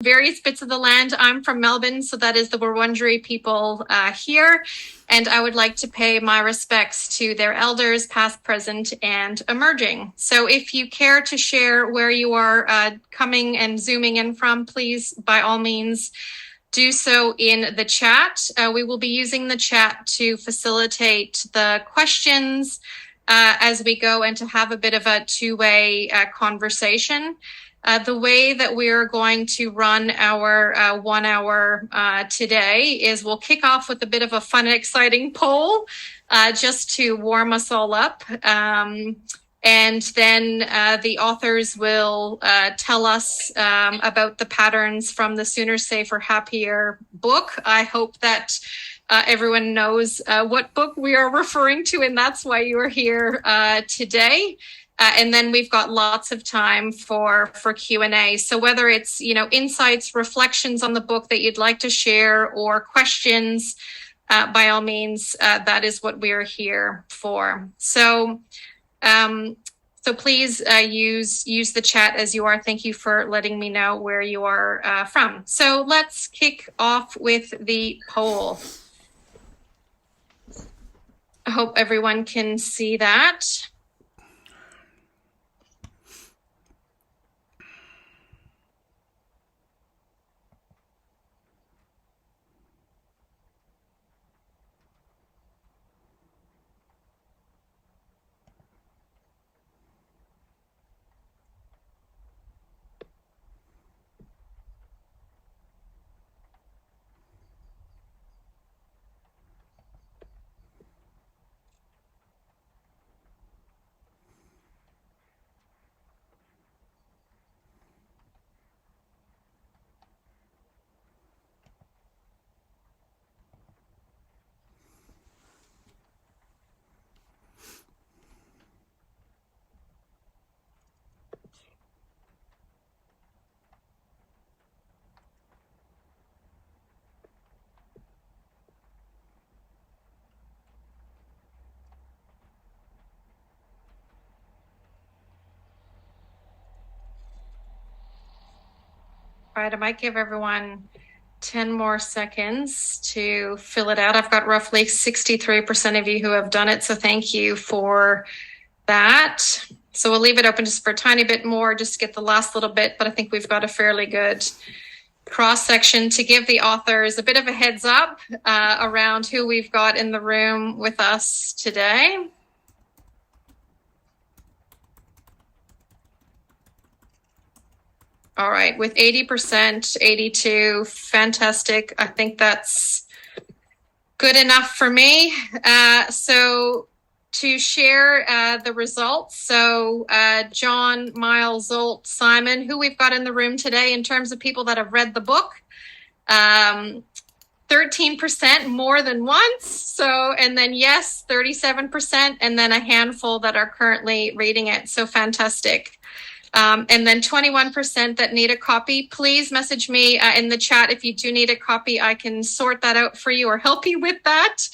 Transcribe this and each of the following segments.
various bits of the land. I'm from Melbourne, so that is the Wurundjeri people here. And I would like to pay my respects to their elders, past, present, and emerging. So if you care to share where you are coming and zooming in from, please, by all means, do so in the chat. We will be using the chat to facilitate the questions as we go and to have a bit of a two-way conversation. The way that we're going to run our 1 hour today is we'll kick off with a bit of a fun and exciting poll just to warm us all up. And then the authors will tell us about the patterns from the Sooner, Safer, Happier book. I hope that everyone knows what book we are referring to, and that's why you are here today. And then we've got lots of time for Q&A. So whether it's, insights, reflections on the book that you'd like to share, or questions, by all means, that is what we're here for. So please use the chat as you are. Thank you for letting me know where you are from. So let's kick off with the poll. I hope everyone can see that. All right, I might give everyone 10 more seconds to fill it out. I've got roughly 63% of you who have done it, so thank you for that. So we'll leave it open just for a tiny bit more, just to get the last little bit, but I think we've got a fairly good cross-section to give the authors a bit of a heads up around who we've got in the room with us today. All right, with 80%, 82, fantastic. I think that's good enough for me. So to share the results, so John, Miles, Zolt, Simon, who we've got in the room today in terms of people that have read the book, 13% more than once. So, and then yes, 37%, and then a handful that are currently reading it. So fantastic. And then 21% that need a copy. Please message me in the chat if you do need a copy. I can sort that out for you or help you with that.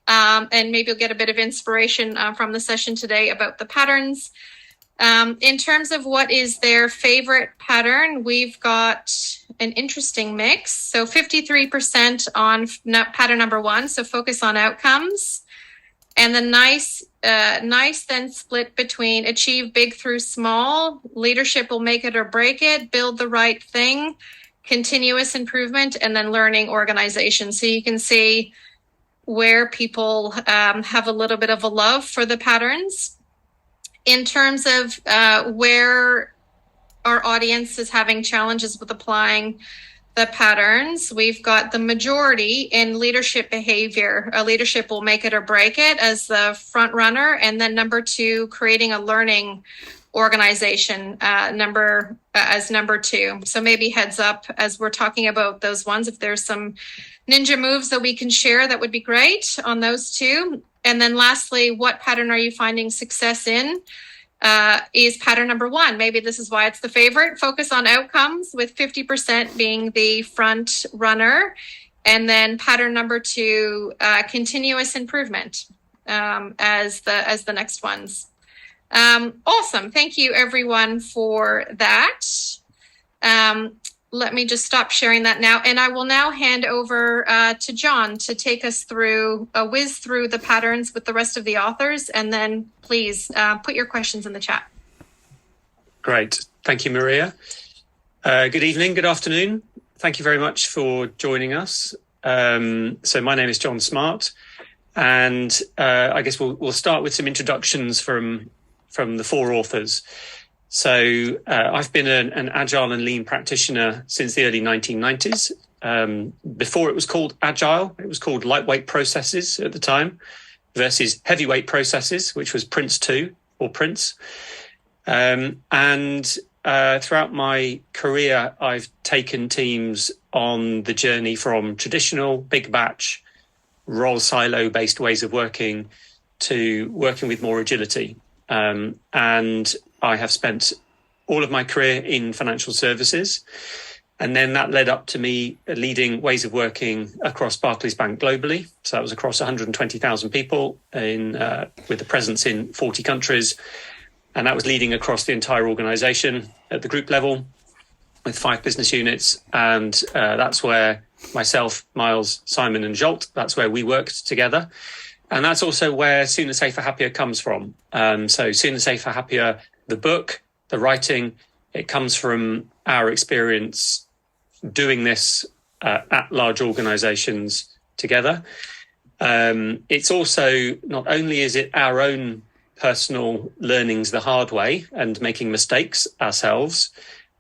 And maybe you'll get a bit of inspiration from the session today about the patterns. In terms of what is their favorite pattern, we've got an interesting mix. So 53% on pattern number 1, so focus on outcomes. And the nice then split between achieve big through small, leadership will make it or break it, build the right thing, continuous improvement, and then learning organization. So you can see where people have a little bit of a love for the patterns. In terms of where our audience is having challenges with applying the patterns, we've got the majority in leadership behavior. Leadership will make it or break it as the front runner. And then number 2, creating a learning organization as number 2. So maybe heads up as we're talking about those ones. If there's some ninja moves that we can share, that would be great on those 2. And then lastly, what pattern are you finding success in? Is pattern number 1. Maybe this is why it's the favorite. Focus on outcomes, with 50% being the front runner. And then pattern number 2, continuous improvement as the next ones. Awesome. Thank you everyone for that. let me just stop sharing that now. And I will now hand over to John to take us through, whiz through the patterns with the rest of the authors. And then please put your questions in the chat. Great. Thank you, Maria. Good evening, good afternoon. Thank you very much for joining us. So my name is John Smart, and I guess we'll start with some introductions from the four authors. So I've been an agile and lean practitioner since the early 1990s. Before it was called agile, it was called lightweight processes at the time versus heavyweight processes, which was Prince 2 or Prince. Throughout my career, I've taken teams on the journey from traditional big batch, role silo based ways of working to working with more agility. And I have spent all of my career in financial services. And then that led up to me leading ways of working across Barclays Bank globally. So that was across 120,000 people with a presence in 40 countries. And that was leading across the entire organization at the group level with 5 business units. And that's where myself, Miles, Simon and Zsolt, that's where we worked together. And that's also where Sooner, Safer, Happier comes from. So Sooner, Safer, Happier, the book, the writing, it comes from our experience doing this at large organizations together. It's also, not only is it our own personal learnings the hard way and making mistakes ourselves,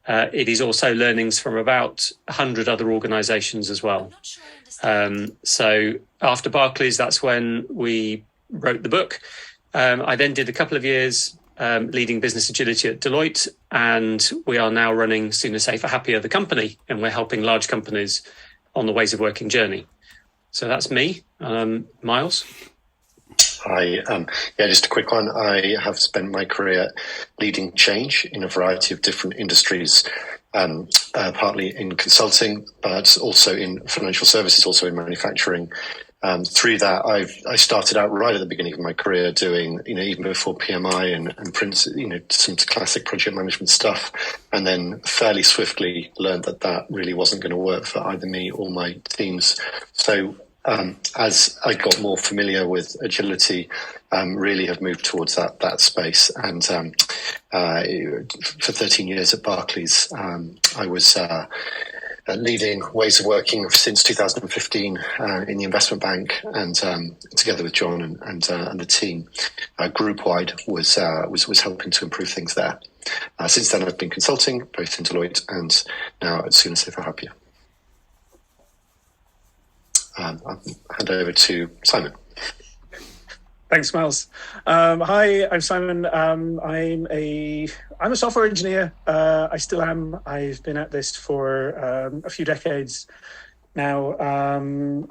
it is also learnings from about 100 other organizations as well. So after Barclays, that's when we wrote the book. I then did a couple of years leading business agility at Deloitte, and we are now running Sooner, Safer, Happier, the company, and we're helping large companies on the ways of working journey. So that's me. Miles? Hi. Just a quick one. I have spent my career leading change in a variety of different industries, partly in consulting, but also in financial services, also in manufacturing. Through that, I started out right at the beginning of my career doing, even before PMI and Prince, some classic project management stuff, and then fairly swiftly learned that really wasn't going to work for either me or my teams. So as I got more familiar with agility, really have moved towards that space. And for 13 years at Barclays, I was leading ways of working since 2015 in the investment bank, and together with John and the team, group wide was helping to improve things there. Since then, I've been consulting both in Deloitte and now at Sooner, Safer, Happier. I'll hand over to Simon. Thanks, Miles. Hi, I'm Simon. I'm a software engineer. I still am. I've been at this for a few decades now.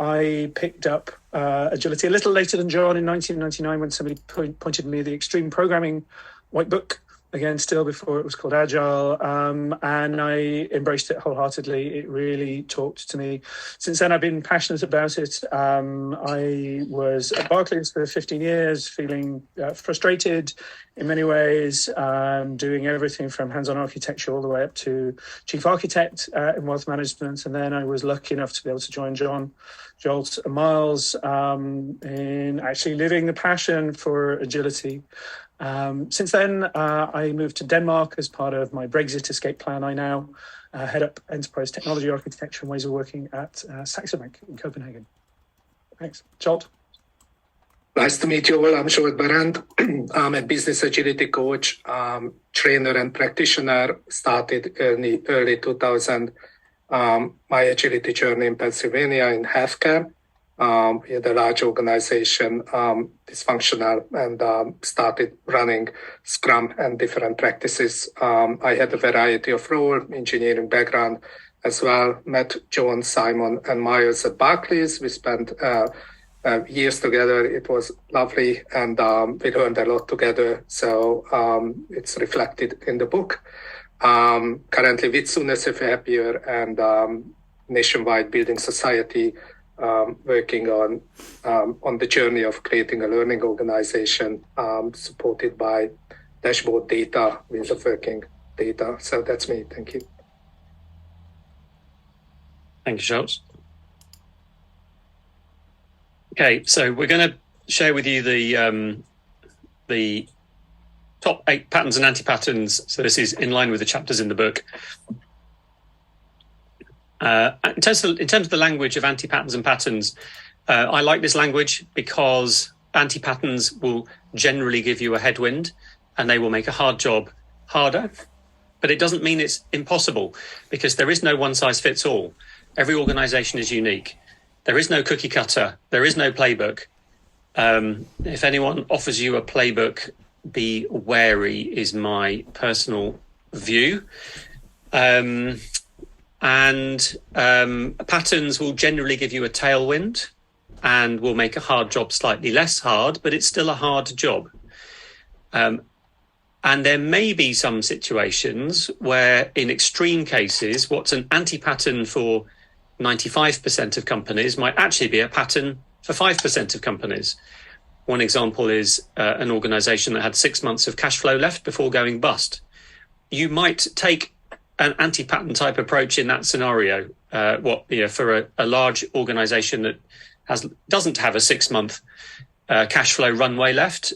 I picked up agility a little later than John in 1999 when somebody pointed me the Extreme Programming White Book. Again, still before it was called Agile, and I embraced it wholeheartedly. It really talked to me. Since then, I've been passionate about it. I was at Barclays for 15 years, feeling frustrated in many ways, doing everything from hands-on architecture all the way up to chief architect in wealth management. And then I was lucky enough to be able to join John, Zsolt and Miles in actually living the passion for agility. Since then, I moved to Denmark as part of my Brexit escape plan. I now head up enterprise technology architecture and ways of working at Saxo Bank in Copenhagen. Thanks. Zsolt? Nice to meet you all. I'm Zsolt Berend. I'm a business agility coach, trainer and practitioner. Started early 2000. My agility journey in Pennsylvania in healthcare. We had a large organization, dysfunctional, and started running Scrum and different practices. I had a variety of role, engineering background as well. Met John, Simon, and Miles at Barclays. We spent years together. It was lovely, and we learned a lot together. So it's reflected in the book. Currently with Sooner, Safer, Happier and Nationwide Building Society, working on the journey of creating a learning organization supported by dashboard data, ways of working data. So that's me. Thank you. Thank you, Schultz. Okay, so we're going to share with you the top 8 patterns and anti-patterns. So this is in line with the chapters in the book. In terms of the language of anti-patterns and patterns, I like this language because anti-patterns will generally give you a headwind and they will make a hard job harder. But it doesn't mean it's impossible, because there is no one size fits all. Every organization is unique. There is no cookie cutter. There is no playbook. If anyone offers you a playbook, be wary, is my personal view. Patterns will generally give you a tailwind and will make a hard job slightly less hard, but it's still a hard job. And there may be some situations where, in extreme cases, what's an anti-pattern for 95% of companies might actually be a pattern for 5% of companies. One example is an organization that had 6 months of cash flow left before going bust. You might take an anti-pattern type approach in that scenario. For a large organization that doesn't have a 6 month cash flow runway left,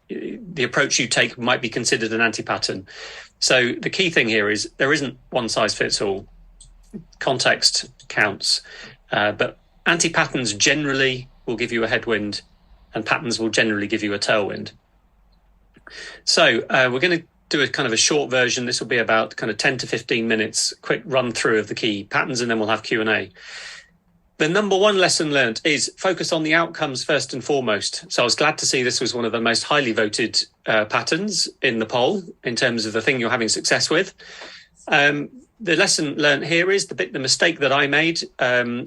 the approach you take might be considered an anti-pattern. So the key thing here is there isn't one size fits all. Context counts, but anti-patterns generally will give you a headwind and patterns will generally give you a tailwind. So we're going to do a kind of a short version. This will be about kind of 10 to 15 minutes, quick run through of the key patterns, and then we'll have Q&A. The number one lesson learned is focus on the outcomes first and foremost. So I was glad to see this was one of the most highly voted patterns in the poll in terms of the thing you're having success with. The lesson learned here is the mistake that I made.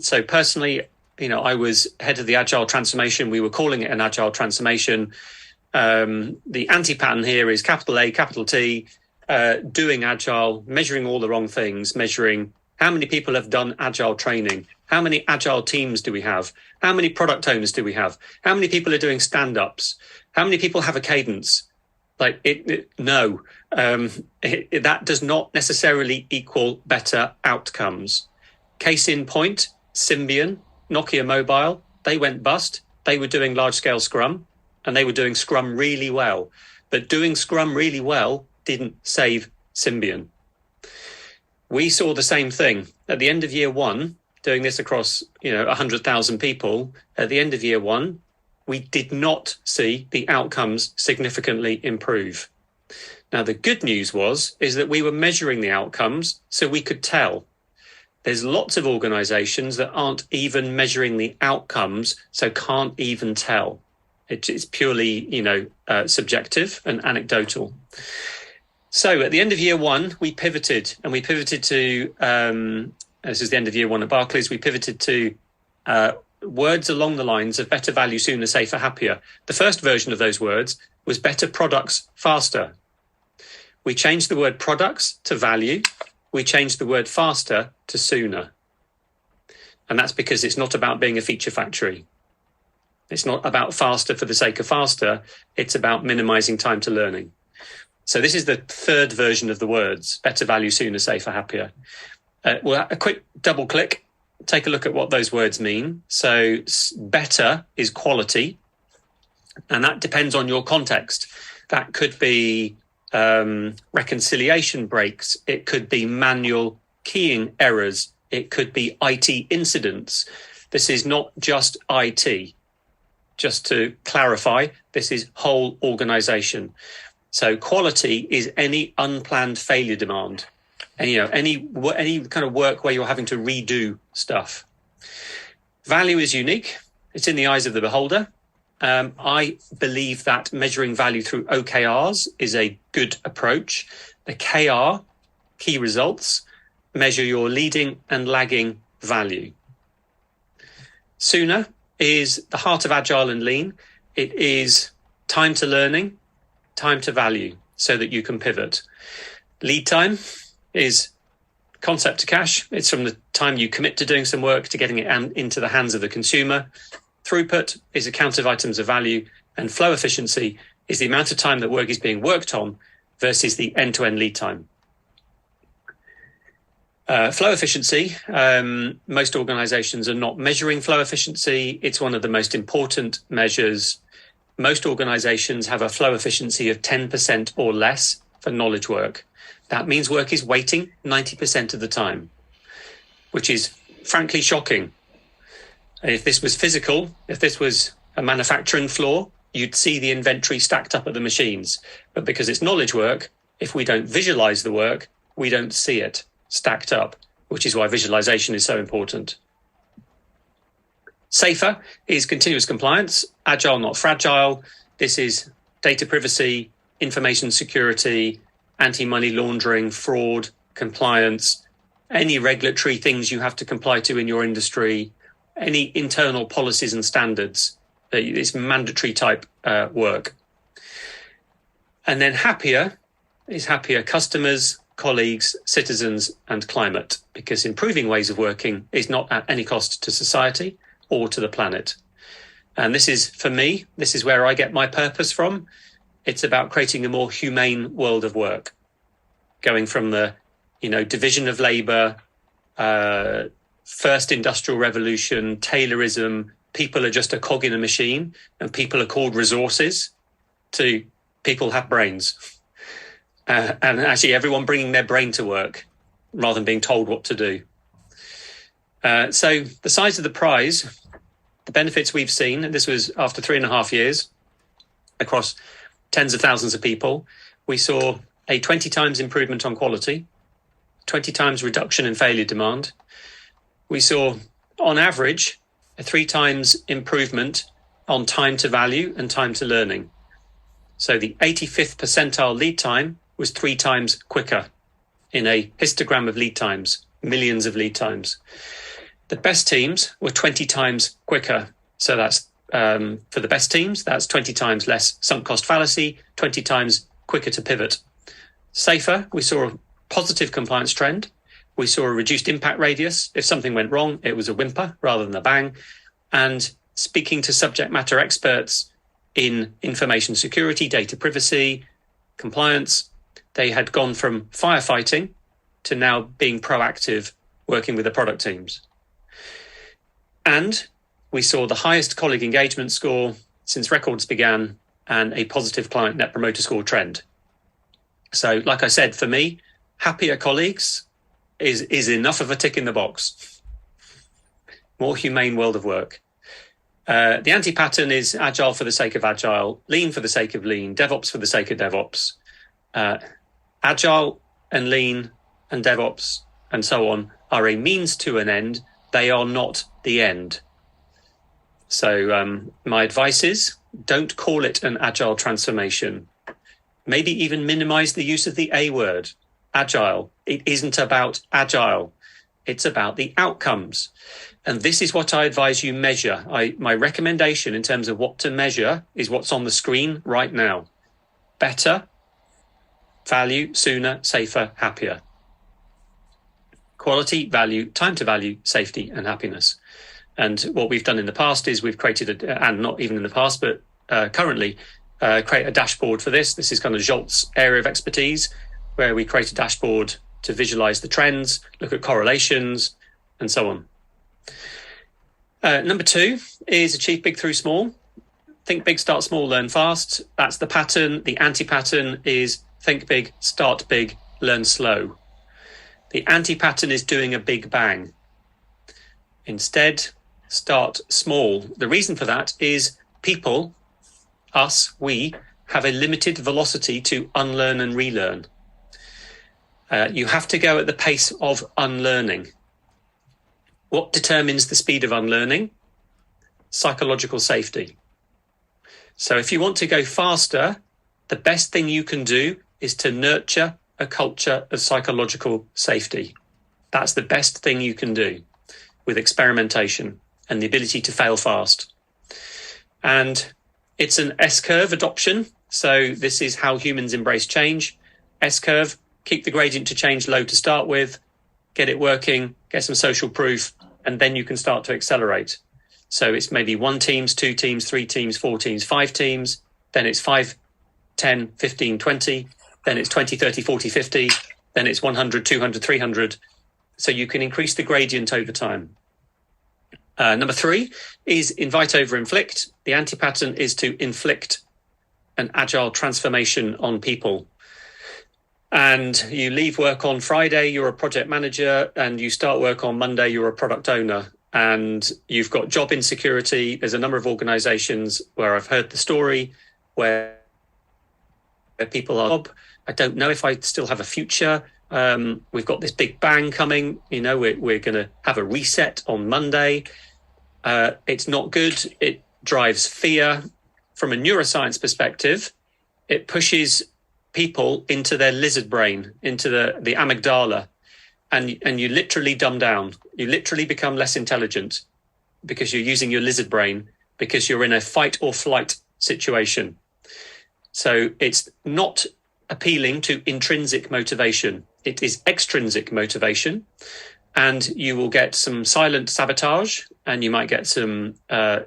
So personally, I was head of the Agile transformation. We were calling it an Agile transformation. The anti-pattern here is capital A, capital T, doing Agile, measuring all the wrong things, measuring how many people have done Agile training, how many Agile teams do we have, how many product owners do we have, how many people are doing stand-ups, how many people have a cadence. That does not necessarily equal better outcomes. Case in point, Symbian, Nokia Mobile, they went bust. They were doing large-scale Scrum, and they were doing Scrum really well. But doing Scrum really well didn't save Symbian. We saw the same thing. At the end of year one, doing this across 100,000 people, at the end of year one, we did not see the outcomes significantly improve. Now, the good news is that we were measuring the outcomes so we could tell. There's lots of organizations that aren't even measuring the outcomes, so can't even tell. It's purely, subjective and anecdotal. So at the end of year one, we pivoted to, this is the end of year one at Barclays, we pivoted to words along the lines of better, value, sooner, safer, happier. The first version of those words was better products, faster. We changed the word products to value. We changed the word faster to sooner. And that's because it's not about being a feature factory. It's not about faster for the sake of faster. It's about minimizing time to learning. So this is the third version of the words, better, value, sooner, safer, happier. Well, a quick double click, take a look at what those words mean. So better is quality, and that depends on your context. That could be reconciliation breaks. It could be manual keying errors. It could be IT incidents. This is not just IT. Just to clarify, this is whole organization. So quality is any unplanned failure demand, and any kind of work where you're having to redo stuff. Value is unique. It's in the eyes of the beholder. I believe that measuring value through OKRs is a good approach. The KR, key results, measure your leading and lagging value. Sooner is the heart of Agile and Lean. It is time to learning, time to value, so that you can pivot. Lead time is concept to cash. It's from the time you commit to doing some work to getting it into the hands of the consumer. Throughput is a count of items of value, and flow efficiency is the amount of time that work is being worked on versus the end-to-end lead time. Flow efficiency. Most organizations are not measuring flow efficiency. It's one of the most important measures. Most organizations have a flow efficiency of 10% or less for knowledge work. That means work is waiting 90% of the time, which is frankly shocking. If this was physical, if this was a manufacturing floor, you'd see the inventory stacked up at the machines. But because it's knowledge work, if we don't visualize the work, we don't see it stacked up, which is why visualization is so important. Safer is continuous compliance, agile, not fragile. This is data privacy, information security, anti-money laundering, fraud, compliance, any regulatory things you have to comply to in your industry, any internal policies and standards. It's mandatory type work. And then happier is happier customers, colleagues, citizens, and climate, because improving ways of working is not at any cost to society or to the planet. And this is, for me, this is where I get my purpose from. It's about creating a more humane world of work, going from the, division of labor, first industrial revolution, Taylorism, people are just a cog in a machine and people are called resources, to people have brains. And actually everyone bringing their brain to work rather than being told what to do. So the size of the prize, the benefits we've seen, and this was after 3.5 years across tens of thousands of people, we saw a 20 times improvement on quality, 20 times reduction in failure demand. We saw, on average, a 3 times improvement on time to value and time to learning. So the 85th percentile lead time was 3 times quicker in a histogram of lead times, millions of lead times. The best teams were 20 times quicker. So that's for the best teams, that's 20 times less sunk cost fallacy, 20 times quicker to pivot. Safer, we saw a positive compliance trend. We saw a reduced impact radius. If something went wrong, it was a whimper rather than a bang. And speaking to subject matter experts in information security, data privacy, compliance, they had gone from firefighting to now being proactive, working with the product teams. And we saw the highest colleague engagement score since records began and a positive client net promoter score trend. So, like I said, for me, happier colleagues is enough of a tick in the box. More humane world of work. The anti-pattern is agile for the sake of agile, lean for the sake of lean, DevOps for the sake of DevOps. Agile and lean and DevOps and so on are a means to an end. They are not the end. So my advice is don't call it an agile transformation. Maybe even minimize the use of the A word, agile. It isn't about agile. It's about the outcomes. And this is what I advise you measure. My recommendation in terms of what to measure is what's on the screen right now. Better, value, sooner, safer, happier. Quality, value, time to value, safety, and happiness. And what we've done in the past is we've created, and not even in the past, but currently, create a dashboard for this. This is kind of Zsolt's area of expertise, where we create a dashboard to visualize the trends, look at correlations, and so on. Number 2 is achieve big through small. Think big, start small, learn fast. That's the pattern. The anti-pattern is think big, start big, learn slow. The anti-pattern is doing a big bang. Instead, start small. The reason for that is people, us, we, have a limited velocity to unlearn and relearn. You have to go at the pace of unlearning. What determines the speed of unlearning? Psychological safety. So if you want to go faster, the best thing you can do is to nurture a culture of psychological safety. That's the best thing you can do with experimentation and the ability to fail fast. And it's an S-curve adoption. So this is how humans embrace change. S-curve, keep the gradient to change low to start with, get it working, get some social proof, and then you can start to accelerate. So it's maybe 1 teams, 2 teams, 3 teams, 4 teams, 5 teams, then it's 5, 10, 15, 20, then it's 20, 30, 40, 50, then it's 100, 200, 300. so you can increase the gradient over time. Number 3 is invite over inflict. The anti-pattern is to inflict an agile transformation on people. And you leave work on Friday, you're a project manager, and you start work on Monday, you're a product owner, and you've got job insecurity. There's a number of organizations where I've heard the story where people are, I don't know if I still have a future. We've got this big bang coming, we're going to have a reset on Monday. It's not good. It drives fear. From a neuroscience perspective, it pushes people into their lizard brain, into the amygdala, and you literally dumb down. You literally become less intelligent because you're using your lizard brain, because you're in a fight or flight situation. So it's not appealing to intrinsic motivation. It is extrinsic motivation, and you will get some silent sabotage, and you might get some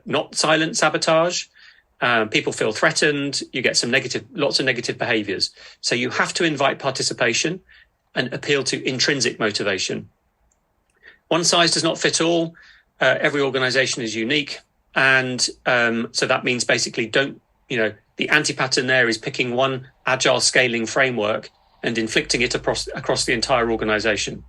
not silent sabotage. People feel threatened. You get lots of negative behaviors. So you have to invite participation and appeal to intrinsic motivation. One size does not fit all. Every organization is unique. And so that means basically the anti-pattern there is picking one agile scaling framework and inflicting it across the entire organization.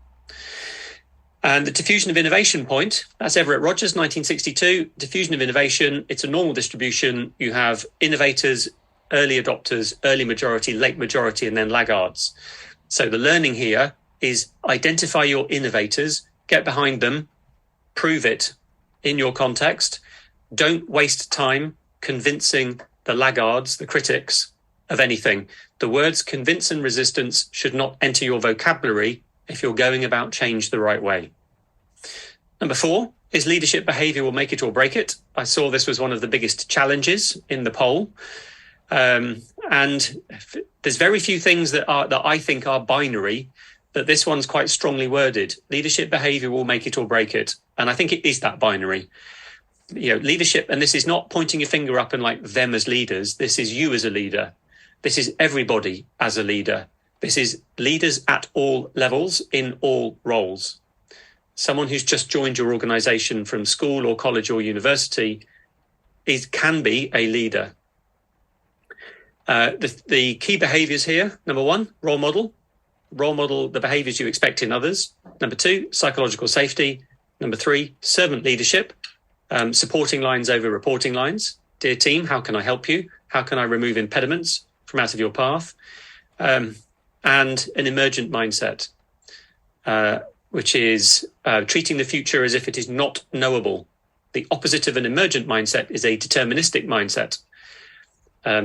And the diffusion of innovation point, that's Everett Rogers, 1962. Diffusion of innovation, it's a normal distribution. You have innovators, early adopters, early majority, late majority, and then laggards. So the learning here is identify your innovators, get behind them, prove it in your context. Don't waste time convincing the laggards, the critics, of anything. The words convince and resistance should not enter your vocabulary if you're going about change the right way. Number 4 is leadership behavior will make it or break it. I saw this was one of the biggest challenges in the poll. And there's very few things that I think are binary, but this one's quite strongly worded. Leadership behavior will make it or break it. And I think it is that binary. Leadership, and this is not pointing your finger up and like them as leaders. This is you as a leader. This is everybody as a leader. This is leaders at all levels in all roles. Someone who's just joined your organization from school or college or university can be a leader. The key behaviors here, number 1, role model. Role model the behaviors you expect in others. Number 2, psychological safety. Number 3, servant leadership. Supporting lines over reporting lines. Dear team, how can I help you? How can I remove impediments from out of your path? And an emergent mindset, which is treating the future as if it is not knowable. The opposite of an emergent mindset is a deterministic mindset.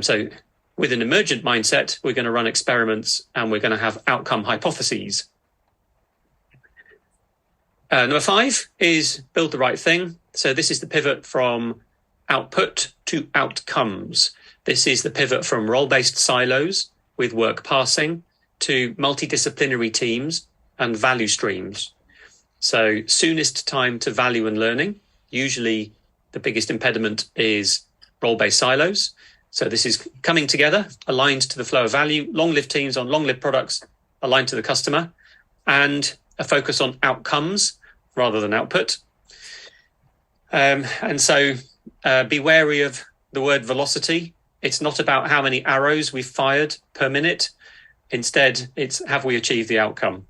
So with an emergent mindset, we're going to run experiments and we're going to have outcome hypotheses. Number 5 is build the right thing. So this is the pivot from output to outcomes. This is the pivot from role-based silos with work passing to multidisciplinary teams and value streams. So soonest time to value and learning. Usually the biggest impediment is role-based silos. So this is coming together, aligned to the flow of value, long-lived teams on long-lived products, aligned to the customer, and a focus on outcomes rather than output. And so be wary of the word velocity. It's not about how many arrows we've fired per minute. Instead, it's have we achieved the outcome?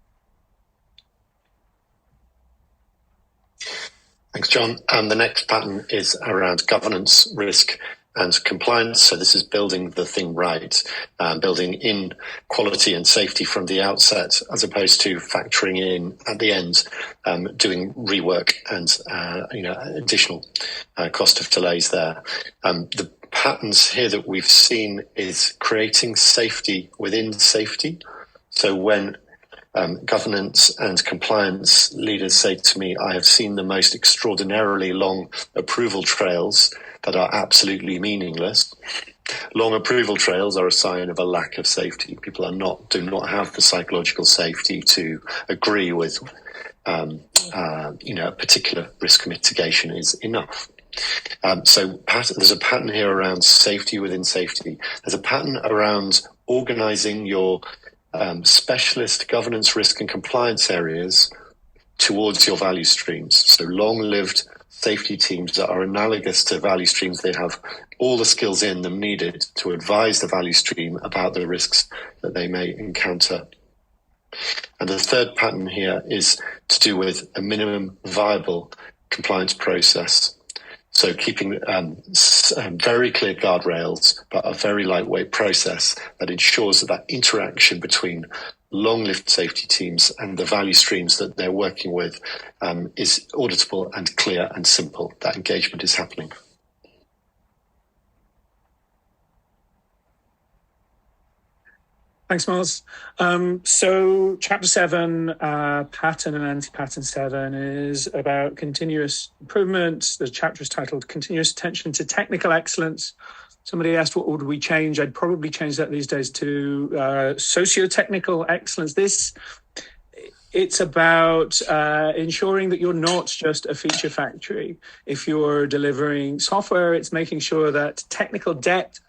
Thanks, John. The next pattern is around governance, risk, and compliance. So this is building the thing right, building in quality and safety from the outset, as opposed to factoring in at the end, doing rework and additional cost of delays there. The patterns here that we've seen is creating safety within safety. So when governance and compliance leaders say to me, I have seen the most extraordinarily long approval trails that are absolutely meaningless. Long approval trails are a sign of a lack of safety. People do not have the psychological safety to agree with, a particular risk mitigation is enough. So there's a pattern here around safety within safety. There's a pattern around organizing your specialist governance, risk and compliance areas towards your value streams. So long-lived safety teams that are analogous to value streams. They have all the skills in them needed to advise the value stream about the risks that they may encounter. And the third pattern here is to do with a minimum viable compliance process. So keeping very clear guardrails, but a very lightweight process that ensures that interaction between long-lived safety teams and the value streams that they're working with is auditable and clear and simple. That engagement is happening. Thanks, Miles. So chapter 7, pattern and anti-pattern 7 is about continuous improvement. The chapter is titled Continuous Attention to Technical Excellence. Somebody asked what would we change? I'd probably change that these days to socio-technical excellence. It's about ensuring that you're not just a feature factory. If you're delivering software, it's making sure that technical debt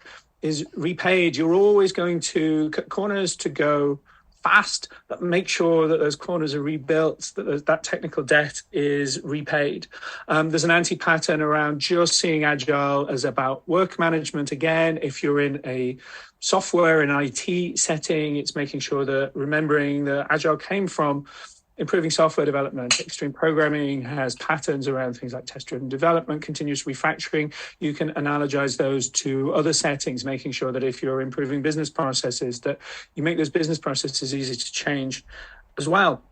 is repaid. You're always going to cut corners to go fast, but make sure that those corners are rebuilt, that that technical debt is repaid. There's an anti-pattern around just seeing Agile as about work management. Again, if you're in a software and IT setting, it's making sure that remembering that Agile came from improving software development. Extreme programming has patterns around things like test-driven development, continuous refactoring. You can analogize those to other settings, making sure that if you're improving business processes, that you make those business processes easy to change as well.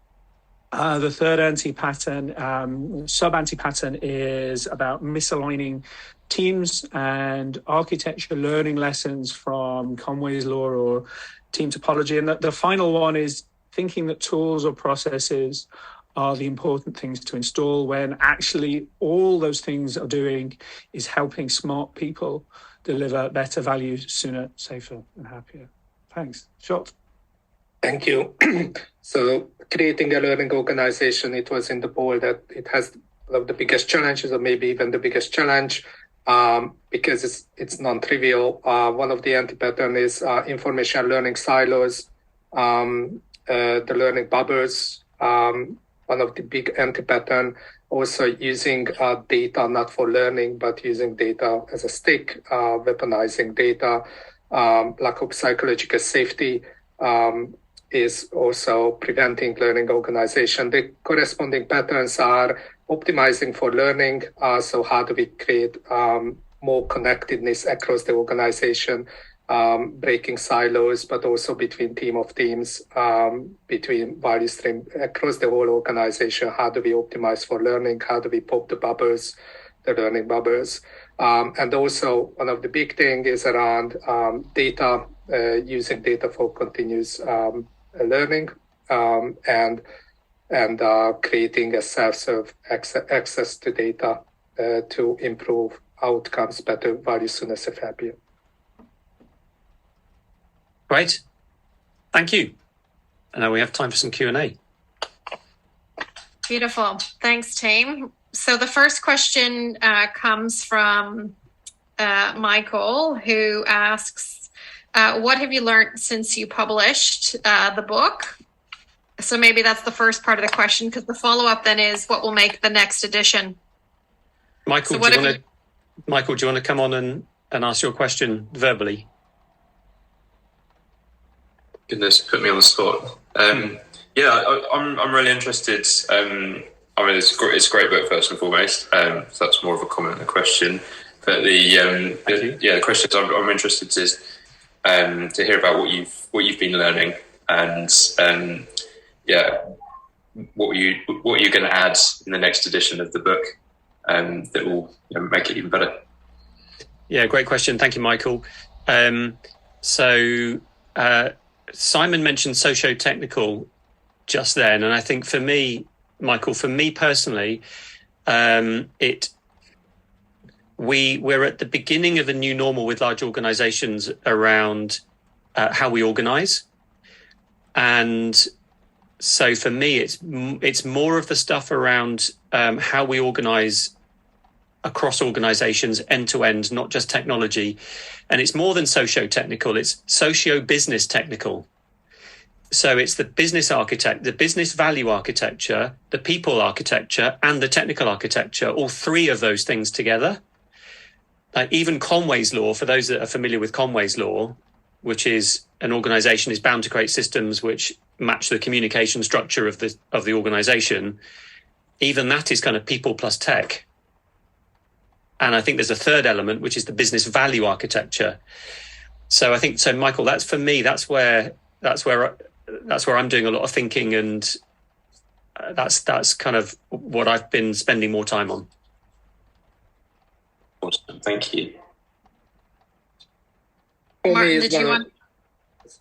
The third anti-pattern, sub-anti-pattern, is about misaligning teams and architecture learning lessons from Conway's Law or team topology. And the final one is thinking that tools or processes are the important things to install when actually all those things are doing is helping smart people deliver better value sooner, safer, and happier. Thanks. Shot. Thank you. So creating a learning organization, it was in the poll that it has one of the biggest challenges, or maybe even the biggest challenge, because it's non-trivial. One of the anti-pattern is information learning silos, the learning bubbles. One of the big anti-pattern, also using data not for learning, but using data as a stick, weaponizing data, lack of psychological safety, is also preventing learning organization. The corresponding patterns are optimizing for learning. So how do we create more connectedness across the organization, breaking silos, but also between team of teams, between value stream across the whole organization. How do we optimize for learning? How do we pop the bubbles, the learning bubbles? And also one of the big things is around data, using data for continuous learning, and creating a self-serve access to data to improve outcomes, better value, sooner, safe, happier. Great. Thank you. And now we have time for some Q&A. Beautiful. Thanks, team. So the first question comes from Michael, who asks, what have you learned since you published the book? So maybe that's the first part of the question, because the follow-up then is what will make the next edition. Michael, So do you want to come on and ask your question verbally? Goodness, put me on the spot. I'm really interested. It's a great book first and foremost. So that's more of a comment than a question. But the questions I'm interested to hear about what you've been learning, and what you're going to add in the next edition of the book that will make it even better. Yeah, great question. Thank you, Michael. Simon mentioned socio-technical just then, and I think for me, Michael, for me personally, we're at the beginning of a new normal with large organizations around how we organize. And so for me, it's more of the stuff around how we organize across organizations end to end, not just technology. And it's more than socio-technical, it's socio-business technical. So it's the business value architecture, the people architecture, and the technical architecture, all three of those things together. Even Conway's Law, for those that are familiar with Conway's Law, which is an organization is bound to create systems which match the communication structure of the organization, even that is kind of people plus tech. And I think there's a third element, which is the business value architecture. So I think, so Michael, that's for me, that's where I'm doing a lot of thinking, and that's kind of what I've been spending more time on. Awesome. Thank you. Martin, did you want?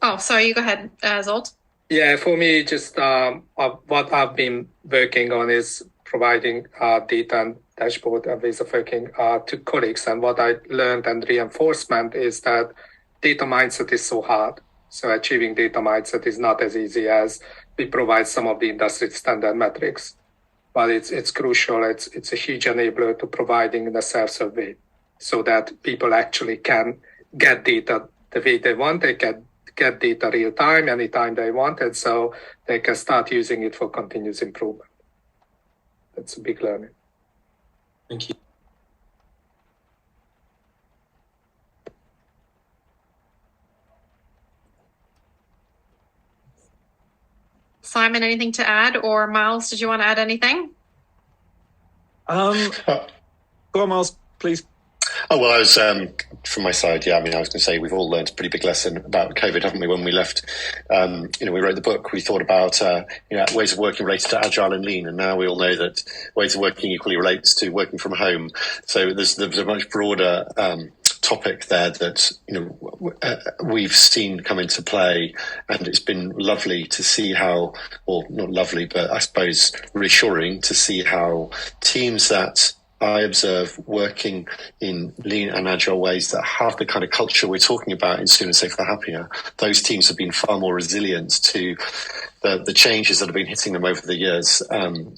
Oh, sorry, you go ahead, Zsolt. Yeah, for me, just what I've been working on is providing data and dashboard ways of working to colleagues. And what I learned and reinforcement is that data mindset is so hard. So achieving data mindset is not as easy as we provide some of the industry standard metrics. But it's crucial. It's a huge enabler to providing in a self-serve way, so that people actually can get data the way they want. They can get data real time, anytime they want it, so they can start using it for continuous improvement. That's a big learning. Thank you. Simon, anything to add? Or Miles, did you want to add anything? Go on, Miles, please. Oh, well, I was, from my side, yeah, I was going to say we've all learned a pretty big lesson about COVID, haven't we? When we left, we wrote the book, we thought about, ways of working related to agile and lean. And now we all know that ways of working equally relates to working from home. So there's a much broader topic there that we've seen come into play, and it's been lovely to see how, or not lovely, but I suppose reassuring to see how teams that I observe working in lean and agile ways that have the kind of culture we're talking about in Sooner, Safer, Happier, those teams have been far more resilient to the changes that have been hitting them over the years than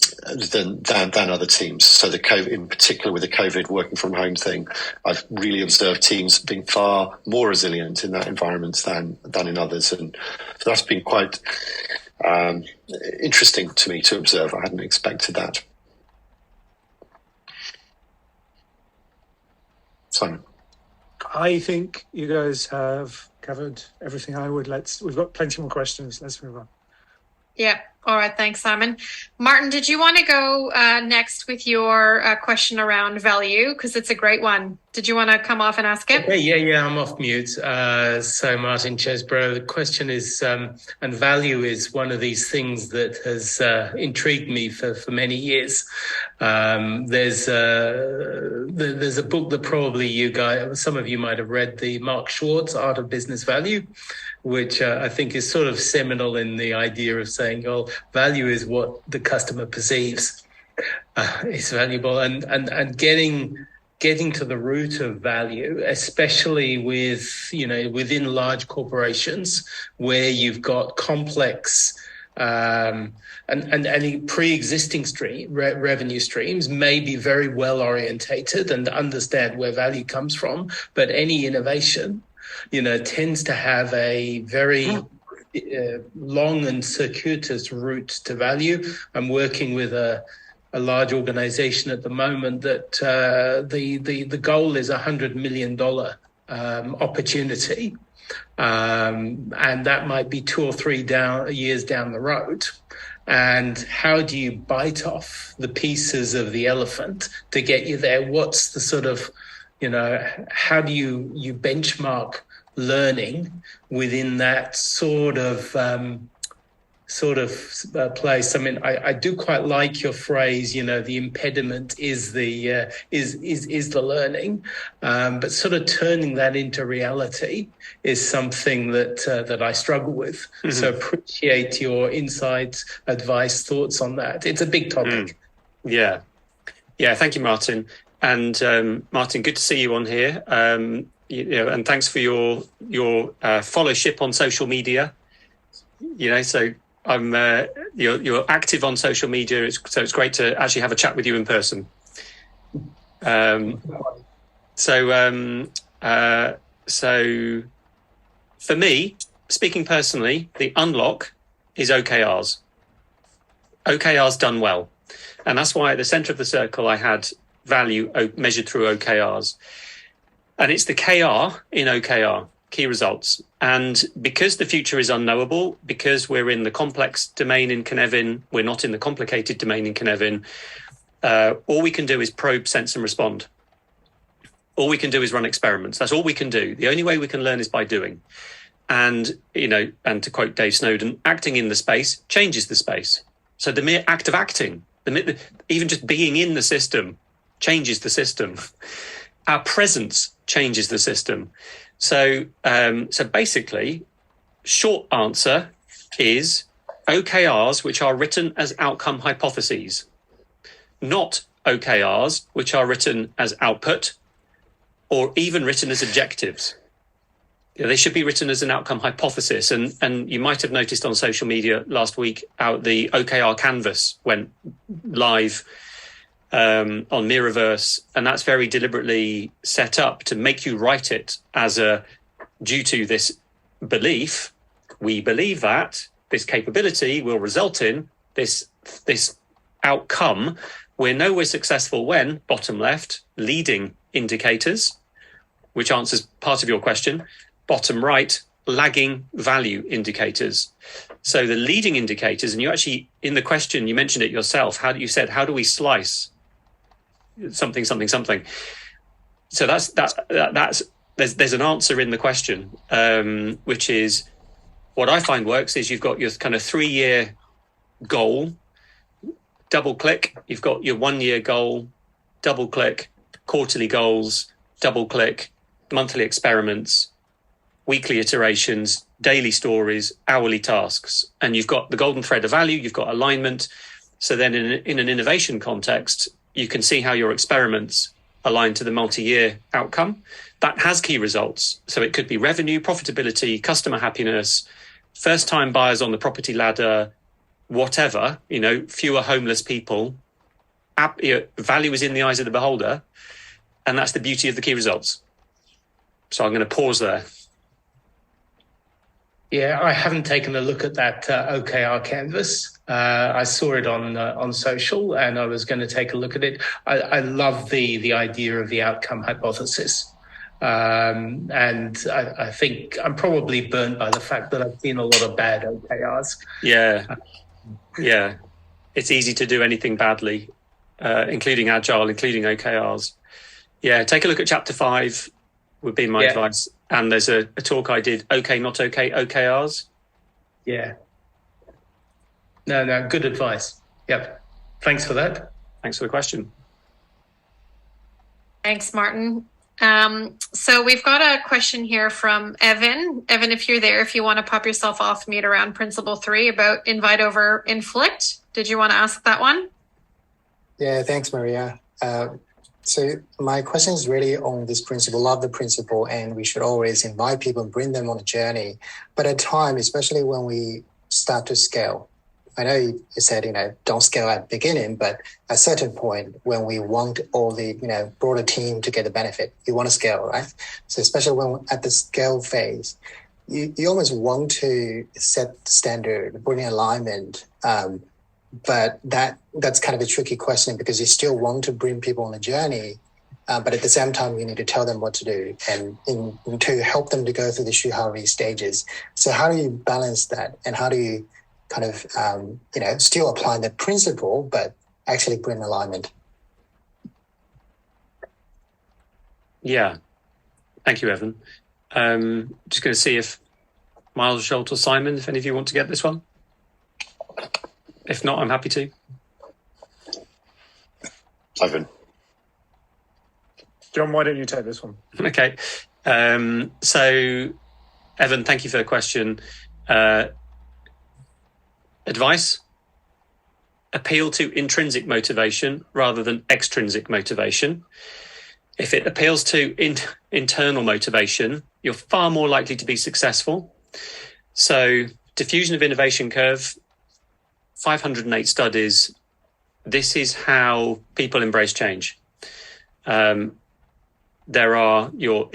other teams. So the COVID, in particular with the COVID working from home thing, I've really observed teams being far more resilient in that environment than in others. And so that's been quite interesting to me to observe. I hadn't expected that. Simon. I think you guys have covered everything I would. We've got plenty more questions. Let's move on. Yeah. All right. Thanks, Simon. Martin, did you want to go next with your question around value? Because it's a great one. Did you want to come off and ask it? Yeah, I'm off mute. So Martin Chesbrough, the question is, and value is one of these things that has intrigued me for many years. There's a book that probably some of you might have read, the Mark Schwartz, Art of Business Value, which I think is sort of seminal in the idea of saying, oh, value is what the customer perceives is valuable, and getting to the root of value, especially within large corporations where you've got complex and pre-existing revenue streams may be very well orientated and understand where value comes from, but any innovation tends to have a very long and circuitous route to value. I'm working with a large organization at the moment that the goal is $100 million opportunity. And that might be 2 or 3 years down the road. And how do you bite off the pieces of the elephant to get you there? What's the sort of, how do you benchmark learning within that sort of place? I mean, I do quite like your phrase, the impediment is the learning, but sort of turning that into reality is something that I struggle with. Mm-hmm. So appreciate your insights, advice, thoughts on that. It's a big topic. Yeah. Thank you, Martin. And Martin, good to see you on here. And thanks for your followership on social media. So I'm you're active on social media, so it's great to actually have a chat with you in person. So for me, speaking personally, the unlock is OKRs. OKRs done well. And that's why at the center of the circle, I had value measured through OKRs. And it's the KR in OKR, key results. And because the future is unknowable, because we're in the complex domain in Cynefin, we're not in the complicated domain in Cynefin, all we can do is probe, sense, and respond. All we can do is run experiments. That's all we can do. The only way we can learn is by doing. And, and to quote Dave Snowden, acting in the space changes the space. So the mere act of acting, even just being in the system changes the system. Our presence changes the system. So basically, short answer is OKRs, which are written as outcome hypotheses, not OKRs, which are written as output or even written as objectives. They should be written as an outcome hypothesis. And you might have noticed on social media last week, the OKR canvas went live on Miraverse, and that's very deliberately set up to make you write it due to this belief. We believe that this capability will result in this outcome. We know we're successful when, bottom left, leading indicators, which answers part of your question. Bottom right, lagging value indicators. So the leading indicators, and you actually, in the question, you mentioned it yourself, how do we slice something? So there's an answer in the question, which is, what I find works is you've got your kind of 3-year goal, double click, you've got your 1-year goal, double click, quarterly goals, double click, monthly experiments, weekly iterations, daily stories, hourly tasks, and you've got the golden thread of value, you've got alignment. So then in an innovation context, you can see how your experiments align to the multi-year outcome. That has key results. So it could be revenue, profitability, customer happiness, first-time buyers on the property ladder, whatever, fewer homeless people. Value is in the eyes of the beholder, and that's the beauty of the key results. So I'm going to pause there. Yeah, I haven't taken a look at that OKR canvas. I saw it on social, and I was going to take a look at it. I love the idea of the outcome hypothesis, and I think I'm probably burnt by the fact that I've seen a lot of bad OKRs. Yeah, it's easy to do anything badly, including Agile, including OKRs. Yeah, take a look at Chapter 5 would be my advice. And there's a talk I did, okay, not okay, OKRs. Yeah. No, good advice. Yep. Thanks for that. Thanks for the question. Thanks, Martin. So we've got a question here from Evan. Evan, if you're there, if you want to pop yourself off mute around Principle 3 about invite over inflict. Did you want to ask that one? Yeah, thanks, Maria. So my question is really on this principle, love the principle, and we should always invite people and bring them on a journey. But at times, especially when we start to scale, I know you said, don't scale at the beginning, but at a certain point when we want all the, broader team to get the benefit, you want to scale, right? So especially when at the scale phase, you almost want to set the standard, bring alignment, but that's kind of a tricky question because you still want to bring people on a journey, but at the same time, you need to tell them what to do and to help them to go through the Shuhari stages. So how do you balance that? And how do you kind of, still apply the principle, but actually bring alignment? Yeah. Thank you, Evan. Just going to see if Miles, Scholt, or Simon, if any of you want to get this one. If not, I'm happy to. Ivan. John, why don't you take this one? Okay. So, Evan, thank you for the question. Advice? Appeal to intrinsic motivation rather than extrinsic motivation. If it appeals to internal motivation, you're far more likely to be successful. So, diffusion of innovation curve, 508 studies. This is how people embrace change. There are your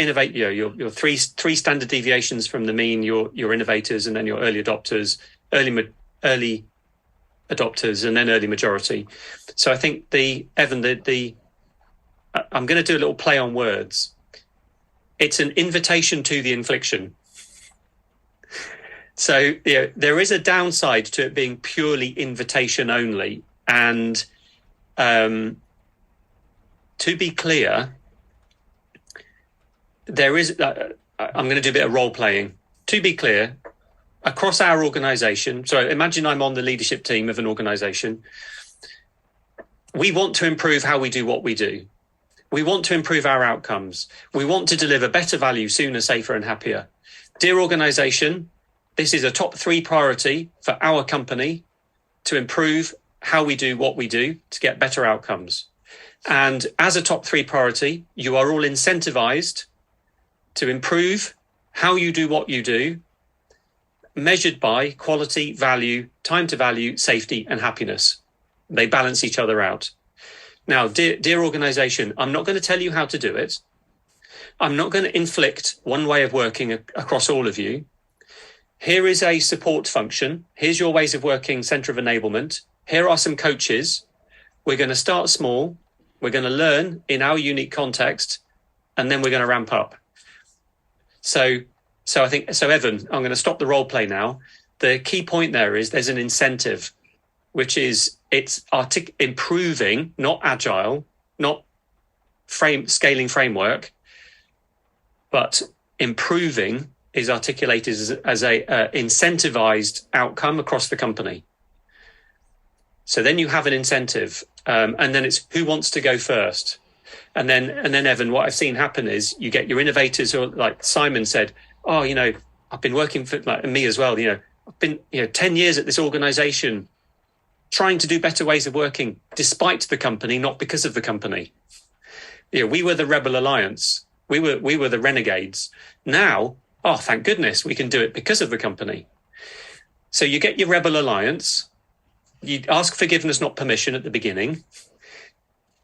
three standard deviations from the mean, your innovators, and then your early adopters. Early early adopters and then early majority. So I think Evan, I'm going to do a little play on words. It's an invitation to the infliction. So there is a downside to it being purely invitation only. And to be clear, there is, I'm going to do a bit of role playing. To be clear, across our organization, so imagine I'm on the leadership team of an organization. We want to improve how we do what we do. We want to improve our outcomes. We want to deliver better value sooner, safer, and happier. Dear organization, this is a top 3 priority for our company to improve how we do what we do to get better outcomes. And as a top 3 priority, you are all incentivized to improve how you do what you do, measured by quality, value, time to value, safety, and happiness. They balance each other out. Now, dear organization, I'm not going to tell you how to do it. I'm not going to inflict one way of working across all of you. Here is a support function. Here's your ways of working, center of enablement. Here are some coaches. We're going to start small. We're going to learn in our unique context, and then we're going to ramp up. So Evan, I'm going to stop the role play now. The key point there is there's an incentive, which is it's improving, not agile, not scaling framework, but improving is articulated as a incentivized outcome across the company. So then you have an incentive, and then it's who wants to go first. And then Evan, what I've seen happen is you get your innovators who, like Simon said, oh, I've been working for, like me as well, I've been 10 years at this organization trying to do better ways of working despite the company, not because of the company. We were the Rebel Alliance. We were the renegades. Now, oh, thank goodness, we can do it because of the company. So you get your Rebel Alliance. You ask forgiveness, not permission at the beginning.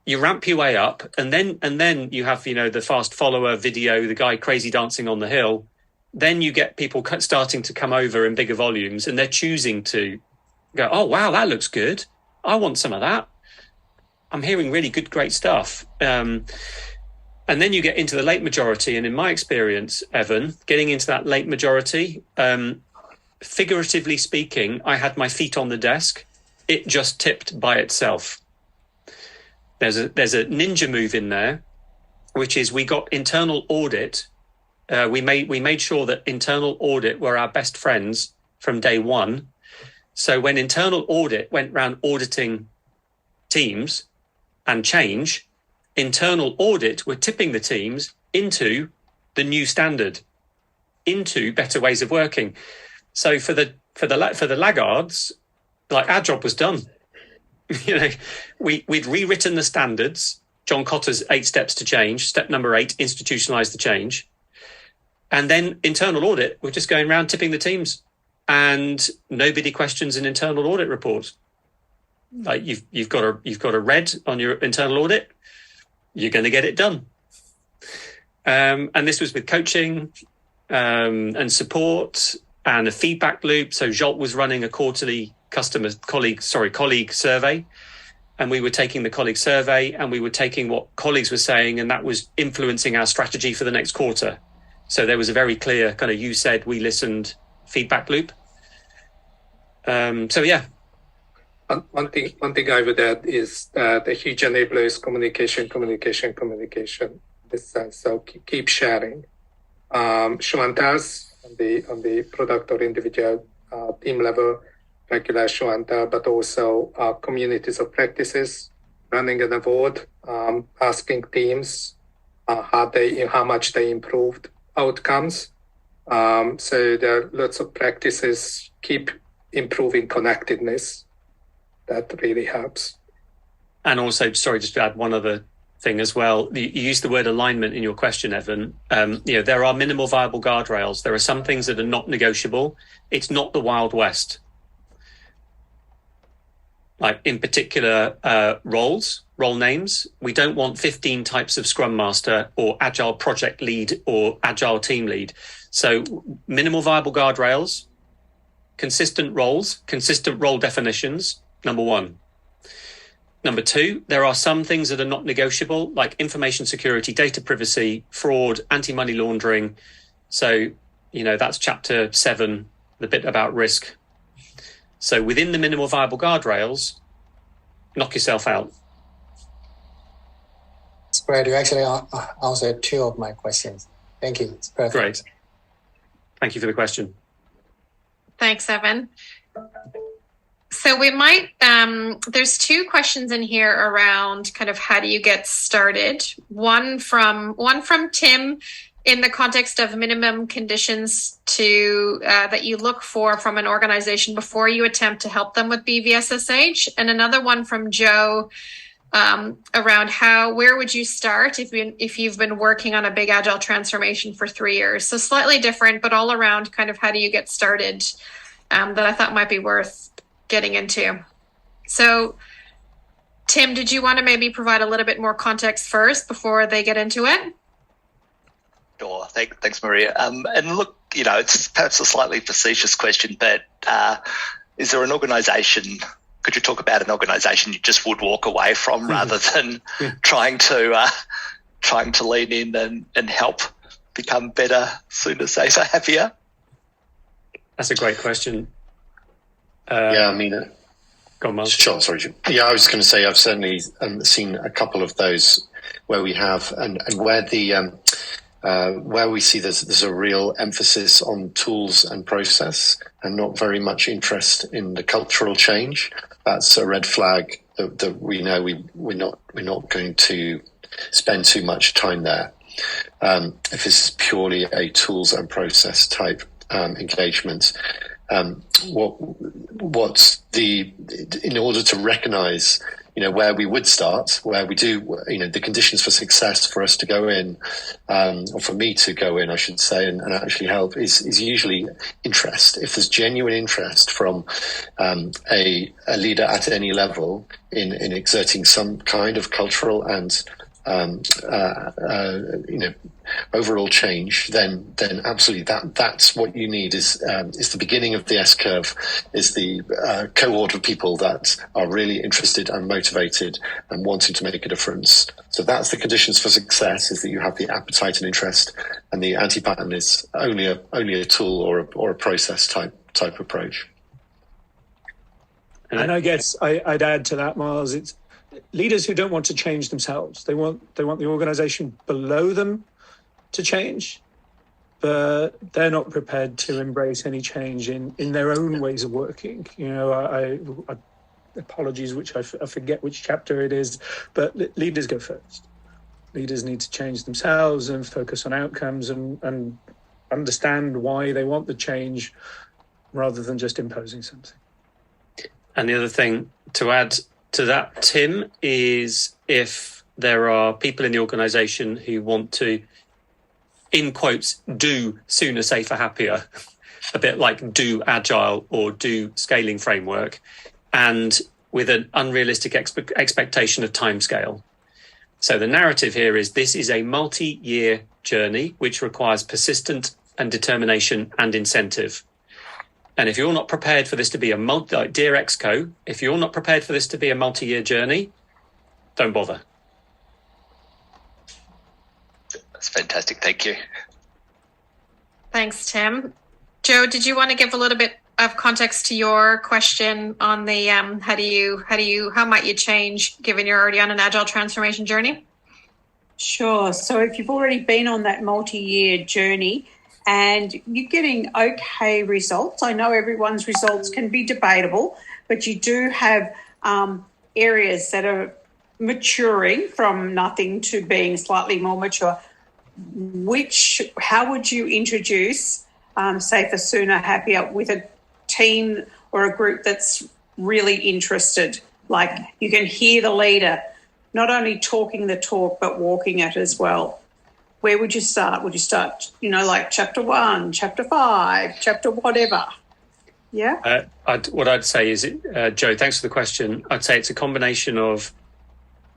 You ramp your way up, and then you have the fast follower video, the guy crazy dancing on the hill. Then you get people starting to come over in bigger volumes, and they're choosing to go, oh wow, that looks good. I want some of that. I'm hearing really good, great stuff. And then you get into the late majority, and in my experience, Evan, getting into that late majority, figuratively speaking, I had my feet on the desk. It just tipped by itself. There's a ninja move in there, which is we got internal audit. We made sure that internal audit were our best friends from day one. So when internal audit went around auditing teams and change, internal audit were tipping the teams into the new standard, into better ways of working. So for the laggards, like our job was done. We'd rewritten the standards, John Cotter's 8 steps to change. Step number 8, institutionalize the change. And then internal audit, we're just going around tipping the teams, and nobody questions an internal audit report. Like you've got a red on your internal audit, you're going to get it done. And this was with coaching and support and a feedback loop. So Jolt was running a quarterly colleague survey, and we were taking the colleague survey and we were taking what colleagues were saying, and that was influencing our strategy for the next quarter. So there was a very clear kind of you said, we listened feedback loop. So yeah. One thing I would add is that a huge enabler is communication. This sense, so keep sharing. Show tells on the product or individual team level, regular show and tell, but also communities of practices, running an award, asking teams how much they improved outcomes. So there are lots of practices. Keep improving connectedness. That really helps. And also, sorry, just to add one other thing as well. You used the word alignment in your question, Evan. There are minimal viable guardrails. There are some things that are not negotiable. It's not the Wild West. Like in particular, role names. We don't want 15 types of Scrum Master or Agile Project Lead or Agile Team Lead. So minimal viable guardrails, consistent roles, consistent role definitions, number one. Number two, there are some things that are not negotiable, like information security, data privacy, fraud, anti-money laundering. So, that's chapter 7, the bit about risk. So within the minimal viable guardrails, knock yourself out. It's great. You actually answered 2 of my questions. Thank you. It's perfect. Great. Thank you for the question. Thanks, Evan. So we might, there's 2 questions in here around kind of how do you get started. One from Tim in the context of minimum conditions that you look for from an organization before you attempt to help them with BVSSH. And another one from Joe around where would you start if you've been working on a big agile transformation for 3 years. So slightly different, but all around kind of how do you get started that I thought might be worth getting into. So Tim, did you want to maybe provide a little bit more context first before they get into it? Sure. Thanks, Maria. And look, it's perhaps a slightly facetious question, but is there an organisation? Could you talk about an organisation you just would walk away from rather than trying to lean in and help become better, sooner, safer, happier? That's a great question. Go on, Miles. Sure, sorry. Yeah, I was going to say I've certainly seen a couple of those where we have and where we see there's a real emphasis on tools and process and not very much interest in the cultural change. That's a red flag that we know we're not going to spend too much time there. If this is purely a tools and process type engagement, in order to recognize where we would start, where we do, the conditions for success for us to go in, or for me to go in, I should say, and actually help is usually interest. If there's genuine interest from a leader at any level in exerting some kind of cultural and overall change, then absolutely that's what you need is the beginning of the S curve, is the cohort of people that are really interested and motivated and wanting to make a difference. So that's the conditions for success, is that you have the appetite and interest, and the anti-pattern is only a tool or a process type approach. And I guess I'd add to that, Miles, it's leaders who don't want to change themselves. They want the organization below them to change, but they're not prepared to embrace any change in their own ways of working. I apologies, which I forget which chapter it is, but leaders go first. Leaders need to change themselves and focus on outcomes and understand why they want the change rather than just imposing something. And the other thing to add to that, Tim, is if there are people in the organisation who want to, in quotes, do sooner, safer, happier, a bit like do agile or do scaling framework, and with an unrealistic expectation of timescale. So the narrative here is this is a multi-year journey which requires persistent and determination and incentive. And if you're not prepared for this to be dear Exco, if you're not prepared for this to be a multi-year journey, don't bother. That's fantastic. Thank you. Thanks, Tim. Joe, did you want to give a little bit of context to your question on the how might you change given you're already on an agile transformation journey? Sure. So if you've already been on that multi-year journey and you're getting okay results, I know everyone's results can be debatable, but you do have areas that are maturing from nothing to being slightly more mature. How would you introduce Safer, Sooner, Happier with a team or a group that's really interested? Like you can hear the leader not only talking the talk but walking it as well. Where would you start? Would you start, like chapter 1, chapter 5, chapter whatever? Yeah. What I'd say is, Joe, thanks for the question. I'd say it's a combination of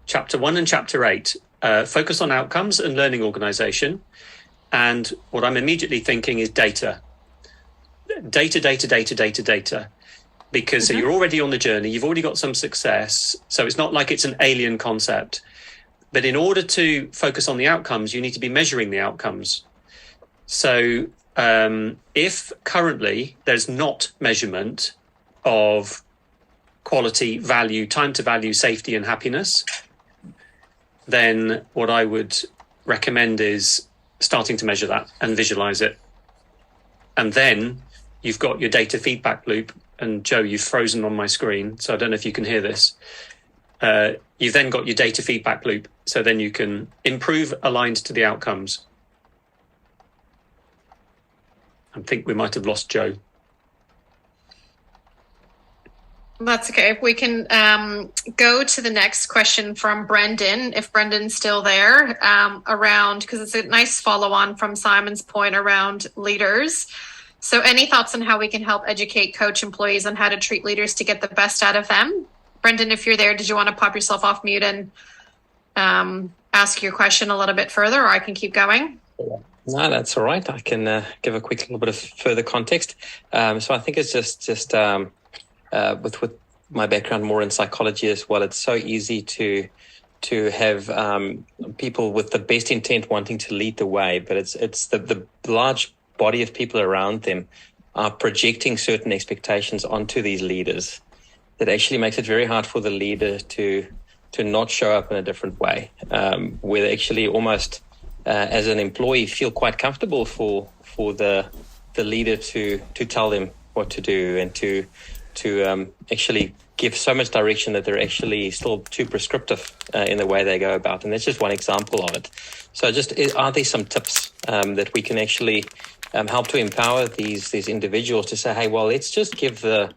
chapter 1 and chapter 8. Focus on outcomes and learning organisation. And what I'm immediately thinking is data. data. Because so you're already on the journey, you've already got some success. So it's not like it's an alien concept. But in order to focus on the outcomes, you need to be measuring the outcomes. So if currently there's not measurement of quality, value, time to value, safety and happiness, then what I would recommend is starting to measure that and visualize it. And then you've got your data feedback loop. And Joe, you've frozen on my screen, so I don't know if you can hear this. You've then got your data feedback loop, so then you can improve aligned to the outcomes. I think we might have lost Joe. That's okay. We can go to the next question from Brendan, if Brendan's still there, around, because it's a nice follow on from Simon's point around leaders. So any thoughts on how we can help educate coach employees on how to treat leaders to get the best out of them? Brendan, if you're there, did you want to pop yourself off mute and ask your question a little bit further, or I can keep going? No, that's all right. I can give a quick little bit of further context. So I think it's just with my background more in psychology as well, it's so easy to have people with the best intent wanting to lead the way, but it's the large body of people around them are projecting certain expectations onto these leaders that actually makes it very hard for the leader to not show up in a different way, where they actually almost as an employee feel quite comfortable for the leader to tell them what to do and to actually give so much direction that they're actually still too prescriptive in the way they go about. And that's just one example of it. So are there some tips that we can actually help to empower these individuals to say, hey, well, let's just give the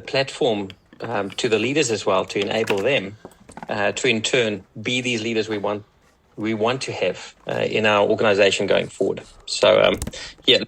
platform to the leaders as well, to enable them to in turn be these leaders we want to have in our organization going forward. So yeah.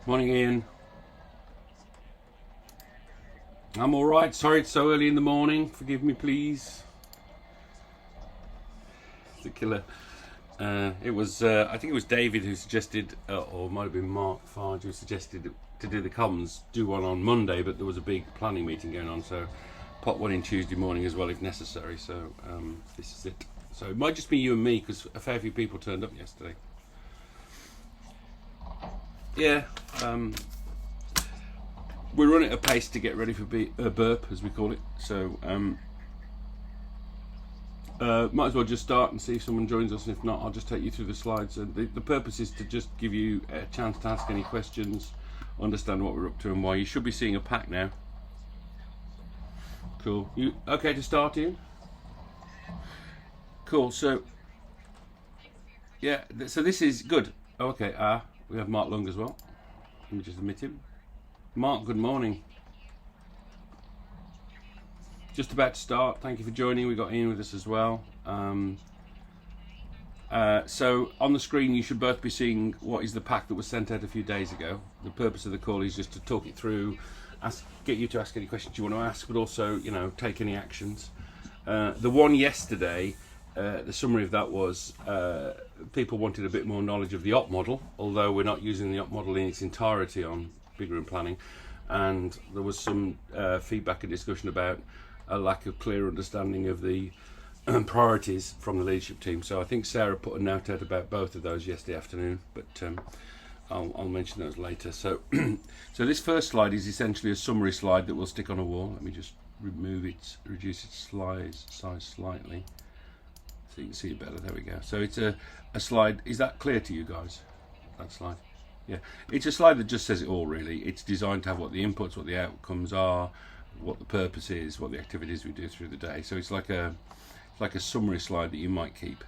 Morning, Ian. I'm all right. Sorry it's so early in the morning. Forgive me, please. It's a killer. It was, I think it was David who suggested, or it might have been Mark Farge who suggested to do the comms, do one on Monday, but there was a big planning meeting going on, so pop one in Tuesday morning as well if necessary. So this is it. So it might just be you and me because a fair few people turned up yesterday. Yeah, we're running at a pace to get ready for burp, as we call it. So might as well just start and see if someone joins us. And if not, I'll just take you through the slides. And the purpose is to just give you a chance to ask any questions, understand what we're up to and why. You should be seeing a pack now. Cool. You okay to start, Ian? Cool. So yeah, so this is good. Okay. We have Mark Lung as well. Let me just admit him. Mark, good morning. Just about to start. Thank you for joining. We've got Ian with us as well. So on the screen you should both be seeing what is the pack that was sent out a few days ago. The purpose of the call is just to talk it through, get you to ask any questions you want to ask, but also, you know, take any actions. The one yesterday, the summary of that was people wanted a bit more knowledge of the op model, although we're not using the op model in its entirety on Big Room Planning, and there was some feedback and discussion about a lack of clear understanding of the priorities from the leadership team. So I think Sarah put a note out about both of those yesterday afternoon, but I'll mention those later. So so this first slide is essentially a summary slide that we'll stick on a wall. Let me just reduce its size slightly so you can see it better. There we go. So it's a slide. Is that clear to you guys, that slide? Yeah, it's a slide that just says it all, really. It's designed to have what the inputs, what the outcomes are, what the purpose is, what the activities we do through the day. So it's like a summary slide that you might keep.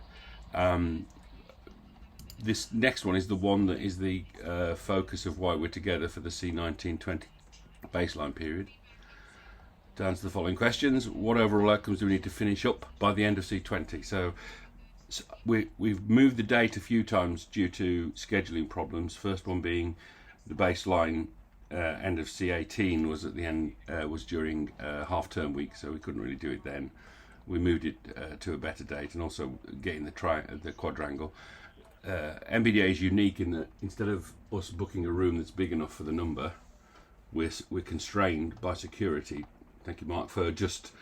This next one is the one that is the focus of why we're together for the C19-20 baseline period. To answer the following questions: what overall outcomes do we need to finish up by the end of C20? So we've moved the date a few times due to scheduling problems. First one being the baseline end of C18 was at the end, was during half-term week, so we couldn't really do it then. We moved it to a better date, and also getting the quadrangle. MBDA is unique in that instead of us booking a room that's big enough for the number, we're constrained by security. Thank you, Mark, for just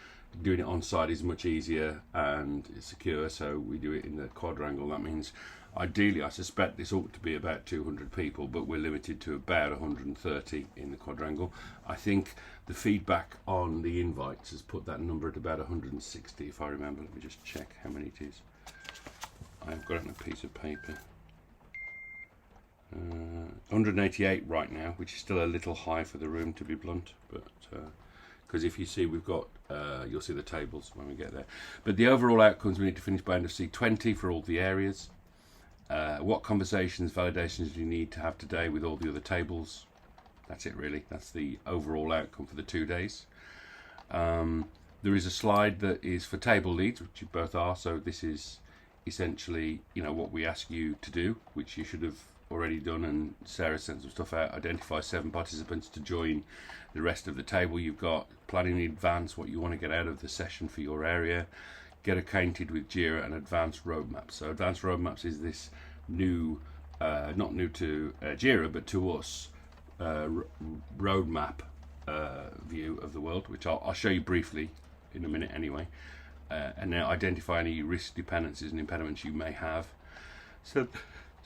doing it on site is much easier and it's secure, so we do it in the quadrangle. That means ideally I suspect this ought to be about 200 people, but we're limited to about 130 in the quadrangle. I think the feedback on the invites has put that number at about 160 if I remember. Let me just check how many it is. I've got it on a piece of paper. 188 right now, which is still a little high for the room, to be blunt, but because if you see, we've got you'll see the tables when we get there. But the overall outcomes we need to finish by end of C20 for all the areas. What conversations, validations do you need to have today with all the other tables? That's it, really. That's the overall outcome for the 2 days. There is a slide that is for table leads, which you both are. So this is essentially, you know, what we ask you to do, which you should have already done, and Sarah sent some stuff out. Identify 7 participants to join the rest of the table. You've got planning in advance what you want to get out of the session for your area, get acquainted with JIRA, and advanced roadmaps. So advanced roadmaps is this new, not new to JIRA, but to us, roadmap view of the world, which I'll show you briefly in a minute anyway. And now identify any risk dependencies and impediments you may have.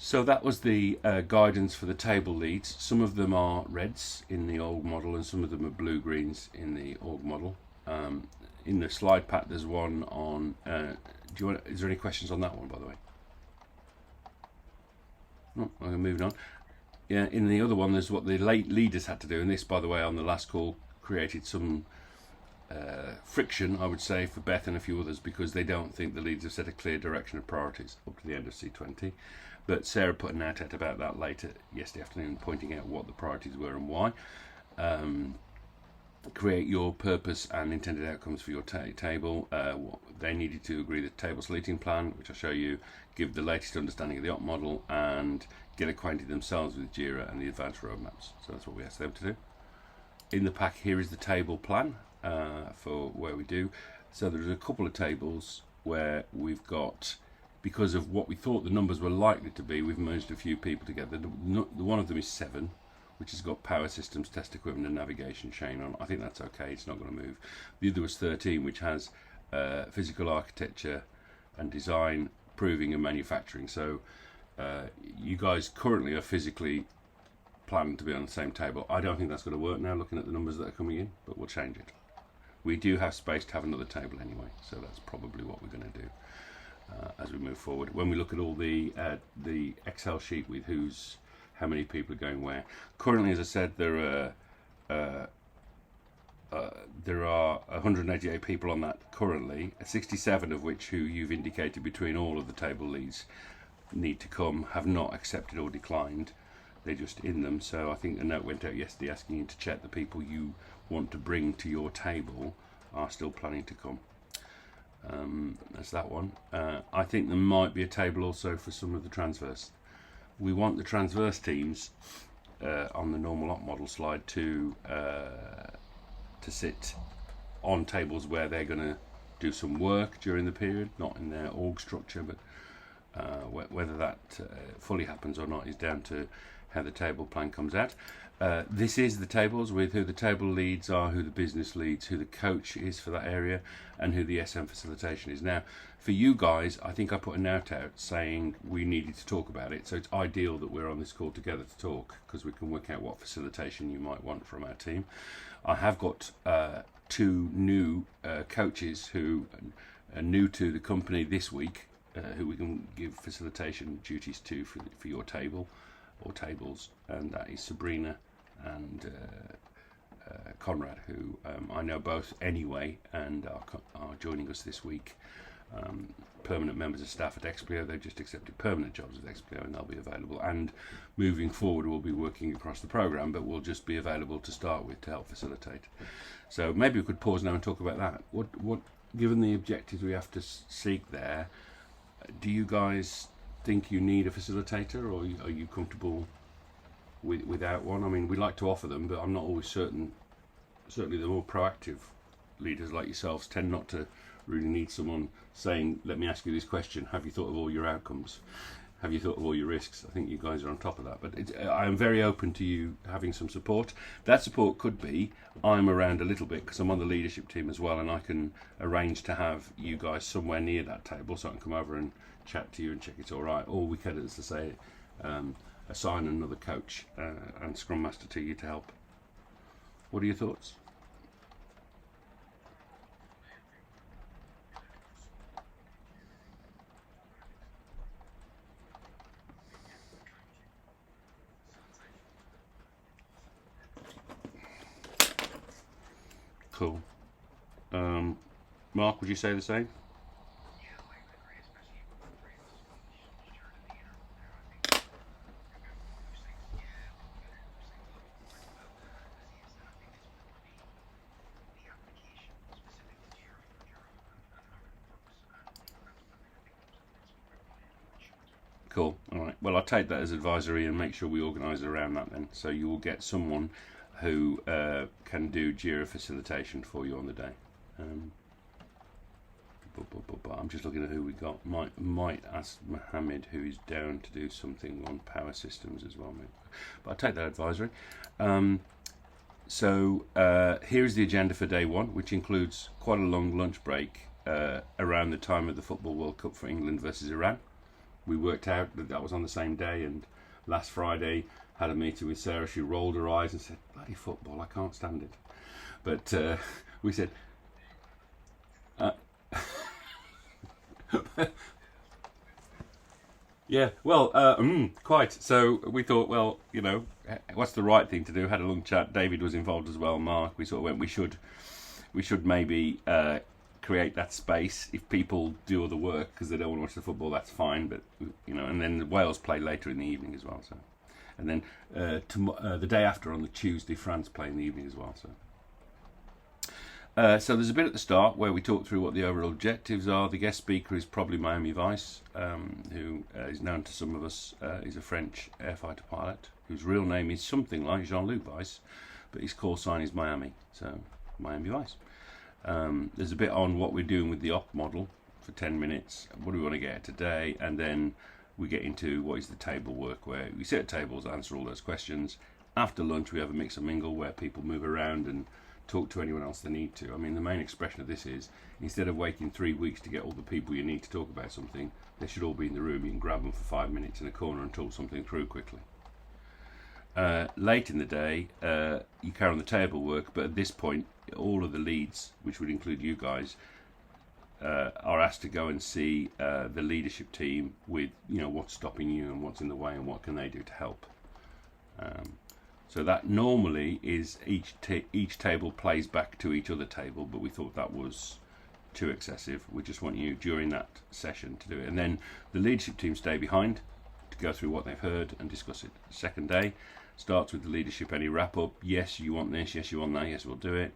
So that was the guidance for the table leads. Some of them are reds in the org model and some of them are blue-greens in the org model. In the slide pack there's one on, is there any questions on that one, by the way? No, I'm moving on. Yeah, in the other one there's what the leaders had to do, and this, by the way, on the last call created some friction, I would say, for Beth and a few others, because they don't think the leaders have set a clear direction of priorities up to the end of C20. But Sarah put a note out about that later yesterday afternoon, pointing out what the priorities were and why. Create your purpose and intended outcomes for your table. They needed to agree the table slating plan, which I'll show you. give the latest understanding of the op model, and get acquainted themselves with Jira and the advanced roadmaps. So that's what we asked them to do. In the pack here is the table plan for where we do. So there's a couple of tables where we've got, because of what we thought the numbers were likely to be, we've merged a few people together. The one of them is 7, which has got power systems, test equipment and navigation chain on. I think that's okay, it's not going to move. The other was 13, which has physical architecture and design, proving and manufacturing. So you guys currently are physically planned to be on the same table. I don't think that's going to work now, looking at the numbers that are coming in, but we'll change it. We do have space to have another table anyway, so that's probably what we're going to do as we move forward. When we look at all the Excel sheet with how many people are going where. Currently, as I said, there are 188 people on that currently, 67 of which, who you've indicated between all of the table leads need to come, have not accepted or declined. They're just in them. So I think a note went out yesterday asking you to check the people you want to bring to your table are still planning to come. That's that one. I think there might be a table also for some of the transverse. We want the transverse teams on the normal op model slide to sit on tables where they're going to do some work during the period, not in their org structure, but whether that fully happens or not is down to how the table plan comes out. This is the tables with who the table leads are, who the business leads, who the coach is for that area, and who the SM facilitation is. Now, for you guys, I think I put a note out saying we needed to talk about it, so it's ideal that we're on this call together to talk, because we can work out what facilitation you might want from our team. I have got 2 new coaches who are new to the company this week, who we can give facilitation duties to for your table or tables, and that is Sabrina and Conrad, who I know both anyway and are joining us this week. Permanent members of staff at Explio. They've just accepted permanent jobs at Explio, and they'll be available. And moving forward, we'll be working across the program, but we'll just be available to start with to help facilitate. So maybe we could pause now and talk about that. What given the objectives we have to seek there, do you guys think you need a facilitator, or are you comfortable without one? I mean, we like to offer them, but I'm not always certain. Certainly the more proactive leaders like yourselves tend not to really need someone saying, let me ask you this question, have you thought of all your outcomes, have you thought of all your risks? I think you guys are on top of that, but I am very open to you having some support. That support could be I'm around a little bit because I'm on the leadership team as well, and I can arrange to have you guys somewhere near that table so I can come over and chat to you and check it's all right. Or we could, as to say, assign another coach and scrum master to you to help. What are your thoughts? Cool. Mark, would you say the same? Cool. All right. Well, I'll take that as advisory and make sure we organise around that then. So you will get someone who can do Jira facilitation for you on the day. I'm just looking at who we got. Might ask Mohammed, who is down to do something on power systems as well, maybe. But I'll take that advisory. So here's the agenda for day 1, which includes quite a long lunch break around the time of the Football World Cup for England versus Iran. We worked out that was on the same day, and last Friday had a meeting with Sarah. She rolled her eyes and said, bloody football, I can't stand it. But we said, yeah, well, quite. So we thought, well, you know, what's the right thing to do? Had a long chat. David was involved as well, Mark. We sort of went, we should maybe create that space. If people do other work because they don't want to watch the football, that's fine. But, you know, and then Wales play later in the evening as well. So, and then the day after, on the Tuesday, France play in the evening as well. So So there's a bit at the start where we talk through what the overall objectives are. The guest speaker is probably Miami Vice, who is known to some of us. He's a French air fighter pilot whose real name is something like Jean-Luc Vice, but his call sign is Miami, so Miami Vice. There's a bit on what we're doing with the op model for 10 minutes, what do we want to get at today, and then we get into what is the table work, where we sit at tables, answer all those questions. After lunch we have a mix and mingle where people move around and talk to anyone else they need to. I mean, the main expression of this is, instead of waiting 3 weeks to get all the people you need to talk about something, they should all be in the room. You can grab them for 5 minutes in a corner and talk something through quickly. Late in the day, you carry on the table work, but at this point, all of the leads, which would include you guys, are asked to go and see the leadership team with, what's stopping you and what's in the way and what can they do to help. So that normally is each table plays back to each other table, but we thought that was too excessive. We just want you during that session to do it, and then the leadership team stay behind to go through what they've heard and discuss it. Second day starts with the leadership, any wrap up, yes you want this, yes you want that, yes we'll do it.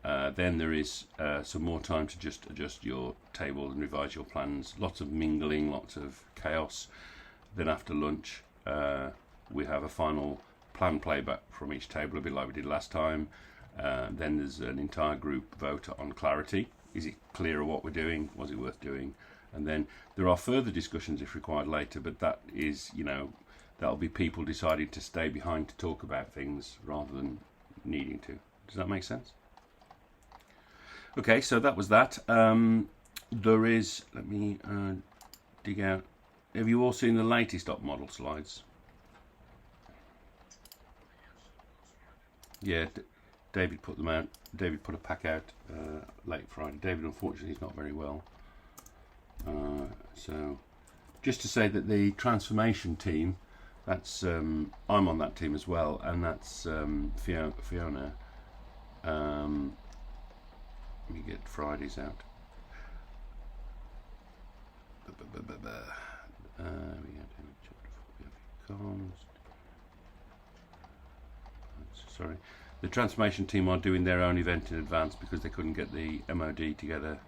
Then there is some more time to just adjust your table and revise your plans. Lots of mingling, lots of chaos. Then after lunch we have a final plan playback from each table, a bit like we did last time. Then there's an entire group vote on clarity. Is it clear what we're doing? Was it worth doing? And then there are further discussions if required later, but that is, that'll be people deciding to stay behind to talk about things rather than needing to. Does that make sense? Okay, so that was that. There is, let me dig out. Have you all seen the latest op model slides? Yeah, David put them out. David put a pack out late Friday. David, unfortunately, is not very well. So, just to say that the transformation team, that's I'm on that team as well, and that's Fiona. Let me get Fridays out. Sorry, the transformation team are doing their own event in advance because they couldn't get the MOD together.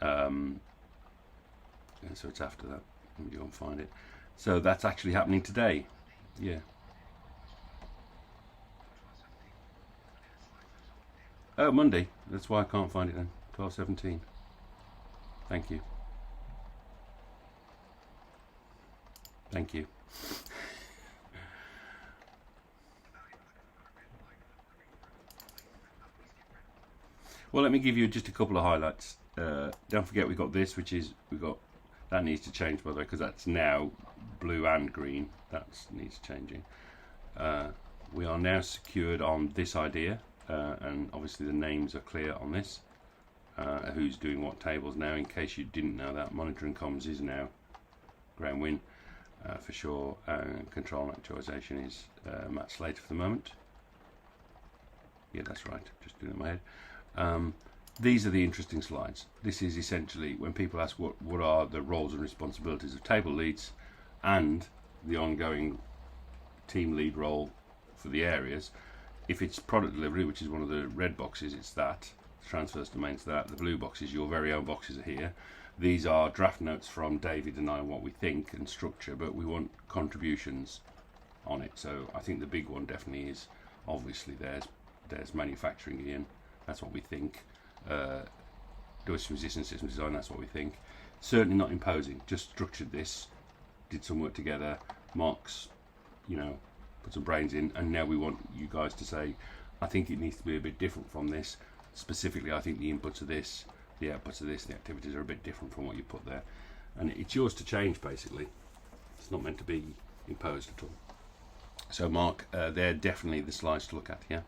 And so it's after that. Let me go and find it. So that's actually happening today. Yeah. Oh, Monday. That's why I can't find it then. 12/17. Thank you. Thank you. Well, let me give you just a couple of highlights. Don't forget we've got this, which is that needs to change, by the way, because that's now blue and green. That needs changing. We are now secured on this idea, and obviously the names are clear on this. Who's doing what tables now? In case you didn't know that, monitoring comms is now Graham Wynn for sure. Control and actualization is Matt Slater for the moment. Yeah, that's right. Just doing it in my head. These are the interesting slides. This is essentially when people ask what are the roles and responsibilities of table leads and the ongoing team lead role for the areas. If it's product delivery, which is one of the red boxes, it's that. Transfers domains that. The blue boxes, your very own boxes, are here. These are draft notes from David and I on what we think and structure, but we want contributions on it. So I think the big one definitely is obviously there's manufacturing in. That's what we think. Dose resistance system design, that's what we think. Certainly not imposing, just structured this, did some work together, Mark's, put some brains in, and now we want you guys to say, I think it needs to be a bit different from this. Specifically, I think the inputs of this, the outputs of this, the activities are a bit different from what you put there. And it's yours to change, basically. It's not meant to be imposed at all. So Mark, they're definitely the slides to look at, yeah?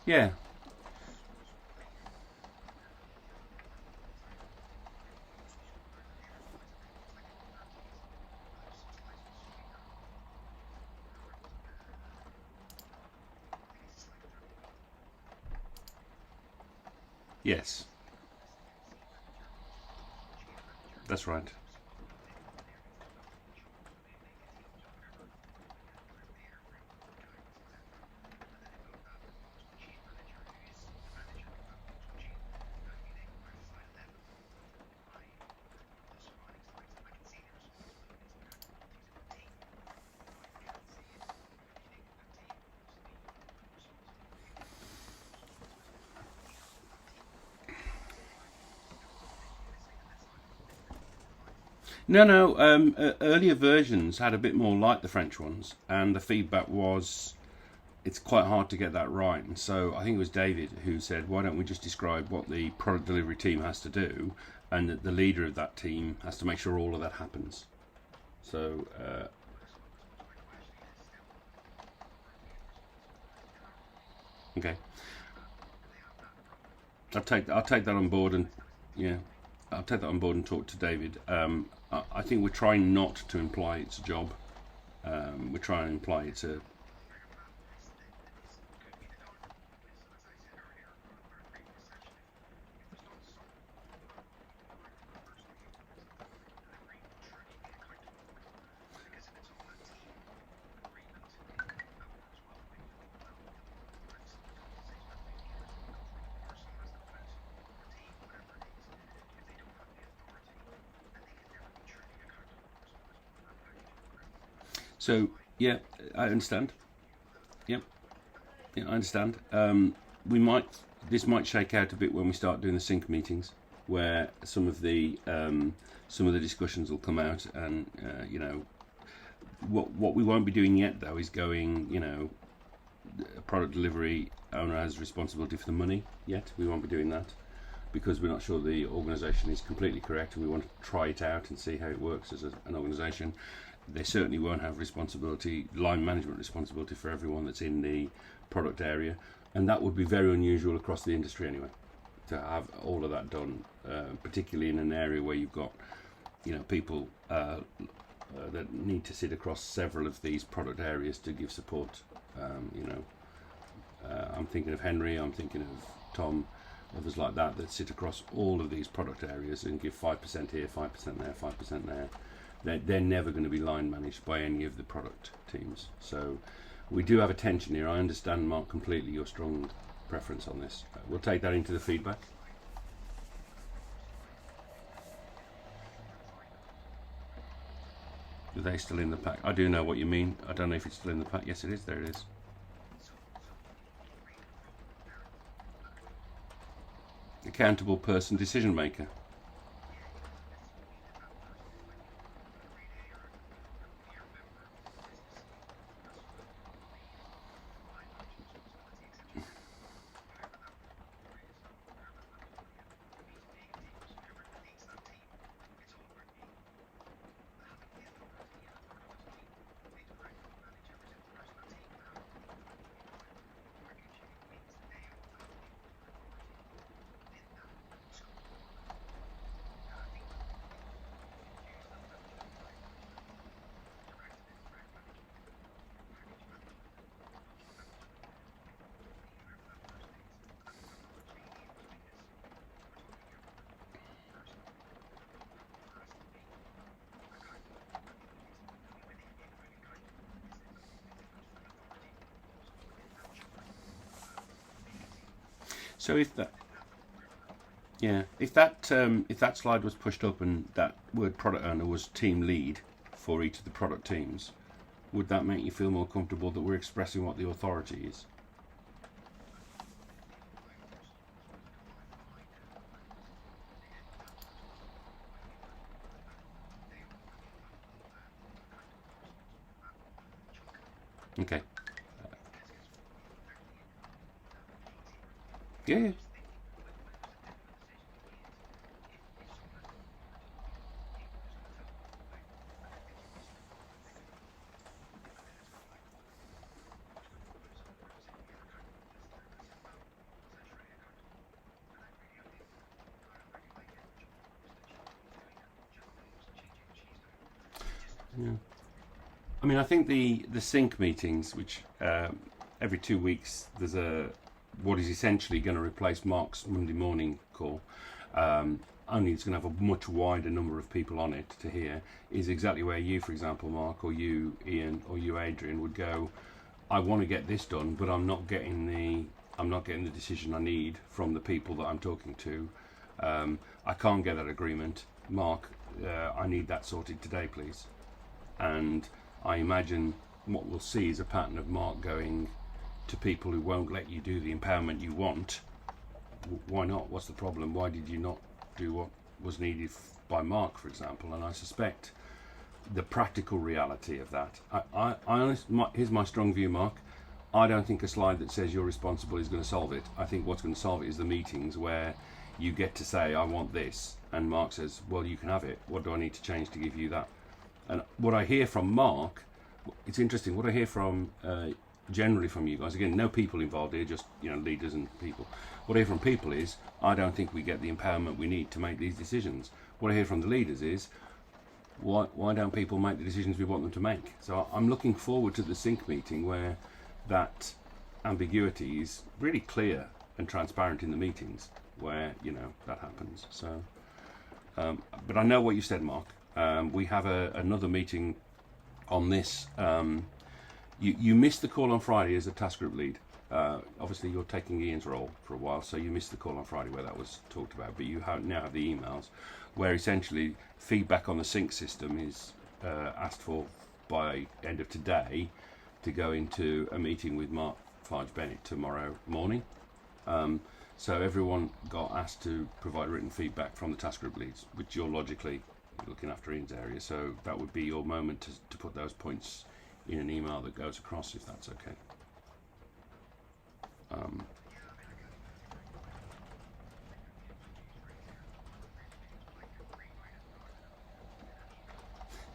Yeah. Yes. That's right. No. Earlier versions had a bit more like the French ones, and the feedback was it's quite hard to get that right. And so I think it was David who said, why don't we just describe what the product delivery team has to do, and that the leader of that team has to make sure all of that happens. So okay, I'll take that on board, and yeah, I'll take that on board and talk to David. I think we're trying not to imply it's a job. We're trying to imply it's a So yeah, I understand. Yep, yeah, I understand. This might shake out a bit when we start doing the sync meetings, where some of the discussions will come out, and what we won't be doing yet though is going, a product delivery owner has responsibility for the money yet. We won't be doing that because we're not sure the organisation is completely correct, and we want to try it out and see how it works as an organisation. They certainly won't have line management responsibility for everyone that's in the product area, and that would be very unusual across the industry anyway, to have all of that done, particularly in an area where you've got people that need to sit across several of these product areas to give support. I'm thinking of Henry, I'm thinking of Tom, others like that sit across all of these product areas and give 5% here, 5% there, 5% there. They're never going to be line managed by any of the product teams. So we do have a tension here. I understand, Mark, completely your strong preference on this. We'll take that into the feedback. Are they still in the pack? I do know what you mean. I don't know if it's still in the pack. Yes, it is. There it is. Accountable person, decision maker. So if that slide was pushed up and that word product owner was team lead for each of the product teams, would that make you feel more comfortable that we're expressing what the authority is? Okay. Yeah. Yeah. I mean, I think the sync meetings, which every 2 weeks there's what is essentially going to replace Mark's Monday morning call, only it's going to have a much wider number of people on it to hear, is exactly where you, for example, Mark, or you, Ian, or you, Adrian, would go, I want to get this done, but I'm not getting the decision I need from the people that I'm talking to. I can't get that agreement. Mark, I need that sorted today, please. And I imagine what we'll see is a pattern of Mark going to people who won't let you do the empowerment you want. Why not? What's the problem? Why did you not do what was needed by Mark, for example? And I suspect the practical reality of that. Here's my strong view, Mark. I don't think a slide that says you're responsible is going to solve it. I think what's going to solve it is the meetings where you get to say, I want this, and Mark says, well, you can have it. What do I need to change to give you that? And what I hear from Mark, it's interesting, what I hear from generally from you guys, again, no people involved here, just leaders and people. What I hear from people is, I don't think we get the empowerment we need to make these decisions. What I hear from the leaders is, why don't people make the decisions we want them to make? So I'm looking forward to the sync meeting where that ambiguity is really clear and transparent in the meetings where that happens. So but I know what you said, Mark. We have another meeting on this. You missed the call on Friday as a task group lead. Obviously you're taking Ian's role for a while, so you missed the call on Friday where that was talked about, but you now have the emails where essentially feedback on the sync system is asked for by end of today to go into a meeting with Mark Farge-Bennett tomorrow morning. So everyone got asked to provide written feedback from the task group leads, which you're logically looking after Ian's area. So that would be your moment to put those points in an email that goes across, if that's okay.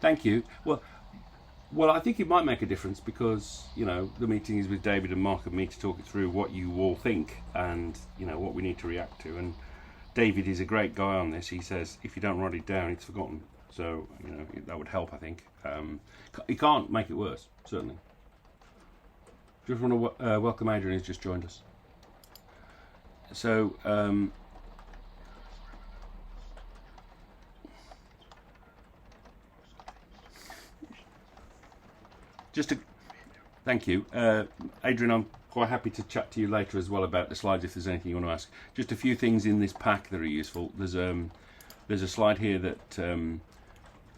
Thank you. Well, I think it might make a difference because the meeting is with David and Mark and me to talk it through what you all think and what we need to react to. And David is a great guy on this. He says if you don't write it down, it's forgotten. So that would help, I think. He can't make it worse, certainly. Just want to welcome Adrian, who's just joined us. So thank you, Adrian. I'm quite happy to chat to you later as well about the slides if there's anything you want to ask. Just a few things in this pack that are useful. There's a slide here that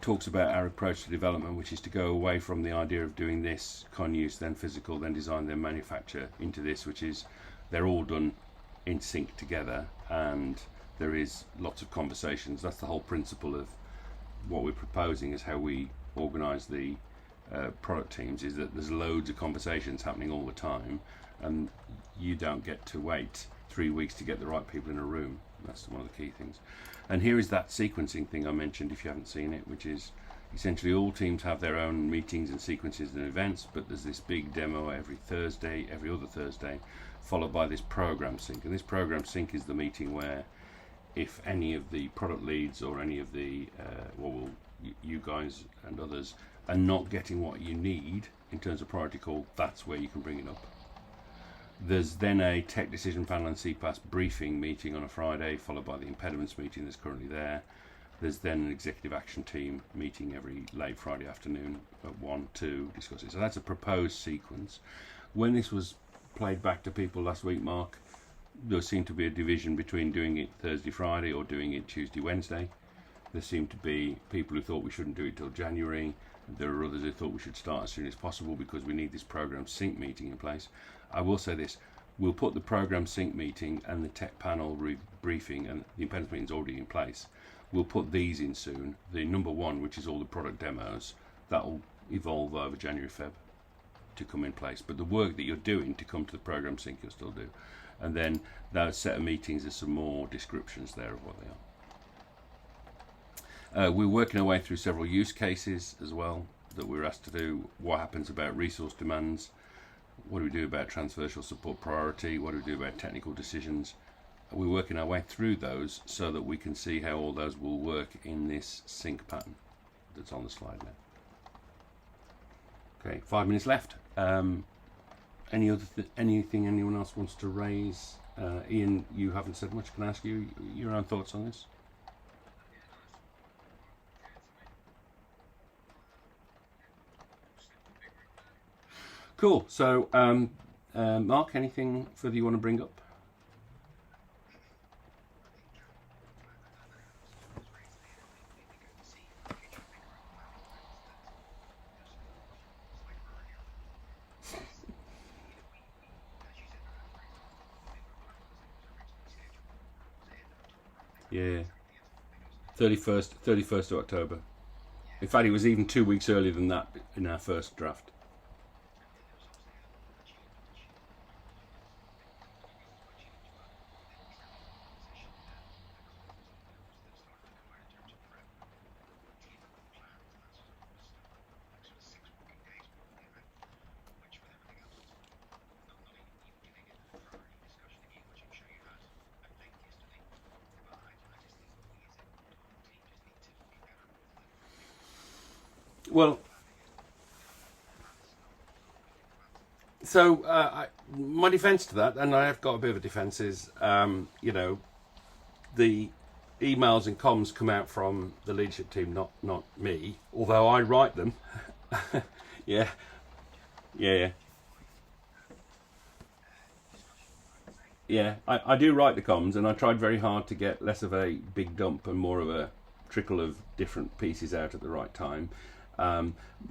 talks about our approach to development, which is to go away from the idea of doing this, con-use, then physical, then design, then manufacture, into this, which is they're all done in sync together, and there is lots of conversations. That's the whole principle of what we're proposing, is how we organise the product teams, is that there's loads of conversations happening all the time, and you don't get to wait 3 weeks to get the right people in a room. That's one of the key things. And here is that sequencing thing I mentioned, if you haven't seen it, which is essentially all teams have their own meetings and sequences and events, but there's this big demo every Thursday, every other Thursday, followed by this program sync. And this program sync is the meeting where if any of the product leads or any of the you guys and others are not getting what you need in terms of priority call, that's where you can bring it up. There's then a tech decision panel and CPAS briefing meeting on a Friday, followed by the impediments meeting that's currently there. There's then an executive action team meeting every late Friday afternoon at 1 to discuss it. So that's a proposed sequence. When this was played back to people last week, Mark, there seemed to be a division between doing it Thursday, Friday or doing it Tuesday, Wednesday. There seemed to be people who thought we shouldn't do it till January. There are others who thought we should start as soon as possible because we need this program sync meeting in place. I will say this, we'll put the program sync meeting and the tech panel briefing, and the impediments meeting is already in place. We'll put these in soon. The number one, which is all the product demos, that will evolve over January, Feb to come in place. But the work that you're doing to come to the program sync, you'll still do. And then that set of meetings, there's some more descriptions there of what they are. We're working our way through several use cases as well that we're asked to do. What happens about resource demands? What do we do about transversal support priority? What do we do about technical decisions? We're working our way through those so that we can see how all those will work in this sync pattern that's on the slide now. Okay, 5 minutes left. anything anyone else wants to raise? Ian, you haven't said much. Can I ask you your own thoughts on this? Cool. So, Mark, anything further you want to bring up? Yeah, 31st of October. In fact, it was even 2 weeks earlier than that in our first draft. Well, so my defence to that, and I have got a bit of a defence, is you know, the emails and comms come out from the leadership team, not me, although I write them. yeah. I do write the comms, and I tried very hard to get less of a big dump and more of a trickle of different pieces out at the right time.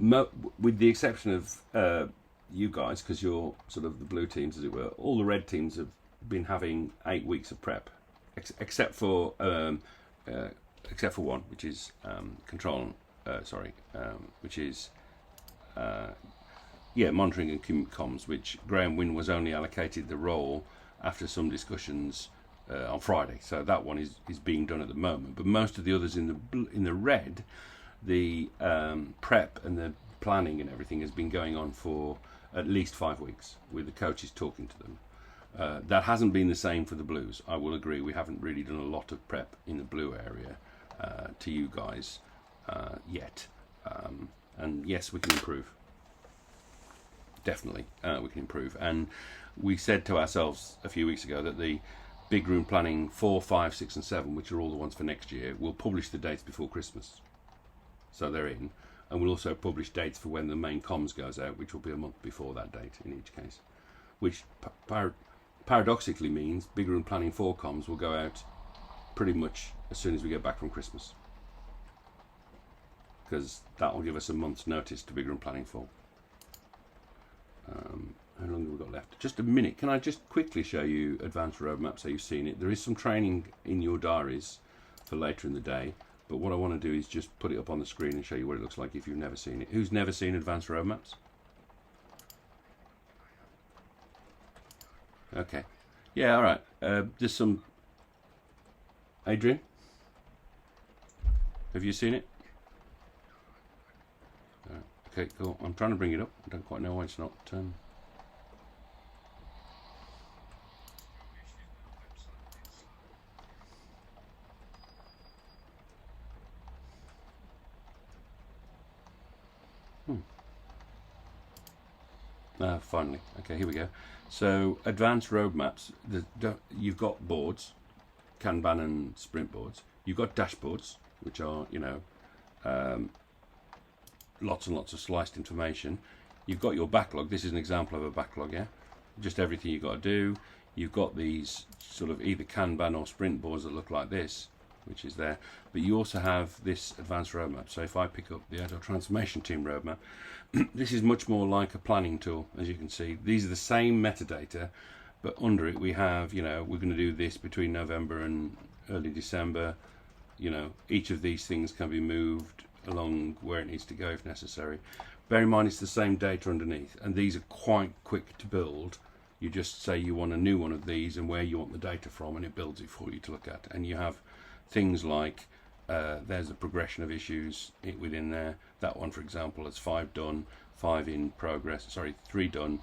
With the exception of you guys, because you're sort of the blue teams, as it were, all the red teams have been having 8 weeks of prep, except for one, which is which is monitoring and comms, which Graham Wynne was only allocated the role after some discussions on Friday. So that one is being done at the moment. But most of the others in the red, the prep and the planning and everything has been going on for at least 5 weeks, with the coaches talking to them. That hasn't been the same for the Blues. I will agree, we haven't really done a lot of prep in the blue area to you guys yet. And yes, we can improve. Definitely, we can improve. And we said to ourselves a few weeks ago that the big room planning 4, 5, 6 and 7, which are all the ones for next year, will publish the dates before Christmas. So they're in. And we'll also publish dates for when the main comms goes out, which will be a month before that date in each case. Which paradoxically means big room planning 4 comms will go out pretty much as soon as we get back from Christmas. Because that will give us a month's notice to big room planning 4. How long have we got left? Just a minute. Can I just quickly show you Advanced Roadmap so you've seen it? There is some training in your diaries for later in the day, but what I want to do is just put it up on the screen and show you what it looks like if you've never seen it. Who's never seen Advanced Roadmaps? Okay. Yeah, all right. There's some... Adrian? Have you seen it? Okay, cool. I'm trying to bring it up. I don't quite know why it's not... Finally. Okay, here we go. So, advanced roadmaps. You've got boards, Kanban and sprint boards. You've got dashboards, which are, you know, lots and lots of sliced information. You've got your backlog. This is an example of a backlog, yeah? Just everything you've got to do. You've got these sort of either Kanban or sprint boards that look like this, which is there. But you also have this advanced roadmap. So if I pick up the Agile Transformation Team roadmap, this is much more like a planning tool, as you can see. These are the same metadata, but under it we have, you know, we're going to do this between November and early December. You know, each of these things can be moved along where it needs to go if necessary. Bear in mind it's the same data underneath, and these are quite quick to build. You just say you want a new one of these and where you want the data from, and it builds it for you to look at. And you have things like there's a progression of issues within there. That one, for example, has 5 done, 5 in progress, 3 done,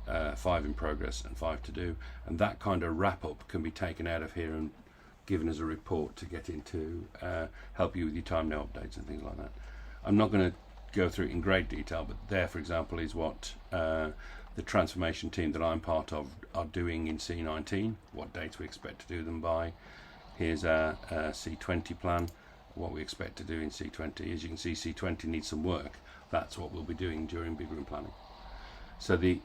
5 in progress and 5 to do. And that kind of wrap up can be taken out of here and given as a report to get into help you with your time now updates and things like that. I'm not going to go through it in great detail, but there, for example, is what the transformation team that I'm part of are doing in C19, what dates we expect to do them by. Here's our C20 plan, what we expect to do in C20. As you can see, C20 needs some work. That's what we'll be doing during big room planning. So the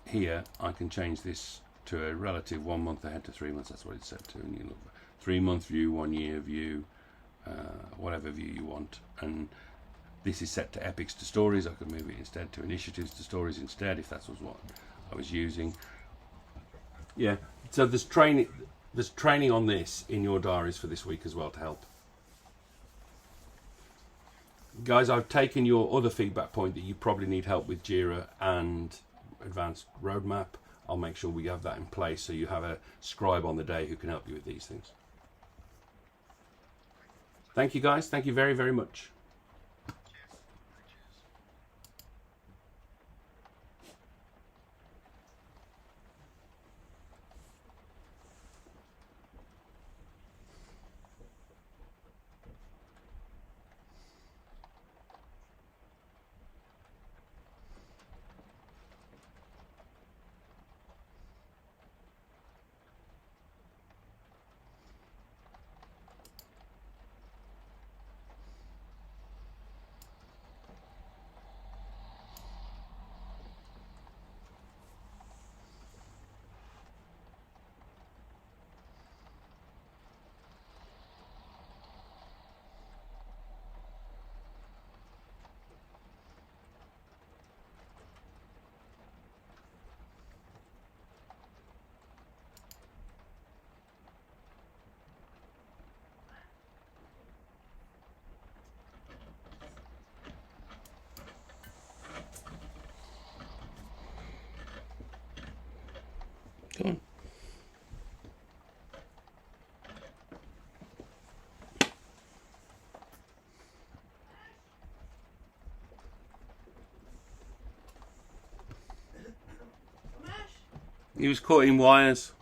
here I can change this to a relative 1 month ahead to 3 months. That's what it's set to. And you look 3 month view, 1 year view, whatever view you want. And this is set to epics to stories. I could move it instead to initiatives to stories instead, if that was what I was using. Yeah. So there's training on this in your diaries for this week as well to help. Guys, I've taken your other feedback point that you probably need help with Jira and Advanced Roadmap. I'll make sure we have that in place so you have a scribe on the day who can help you with these things. Thank you, guys. Thank you very, very much. Go on. He was caught in wires.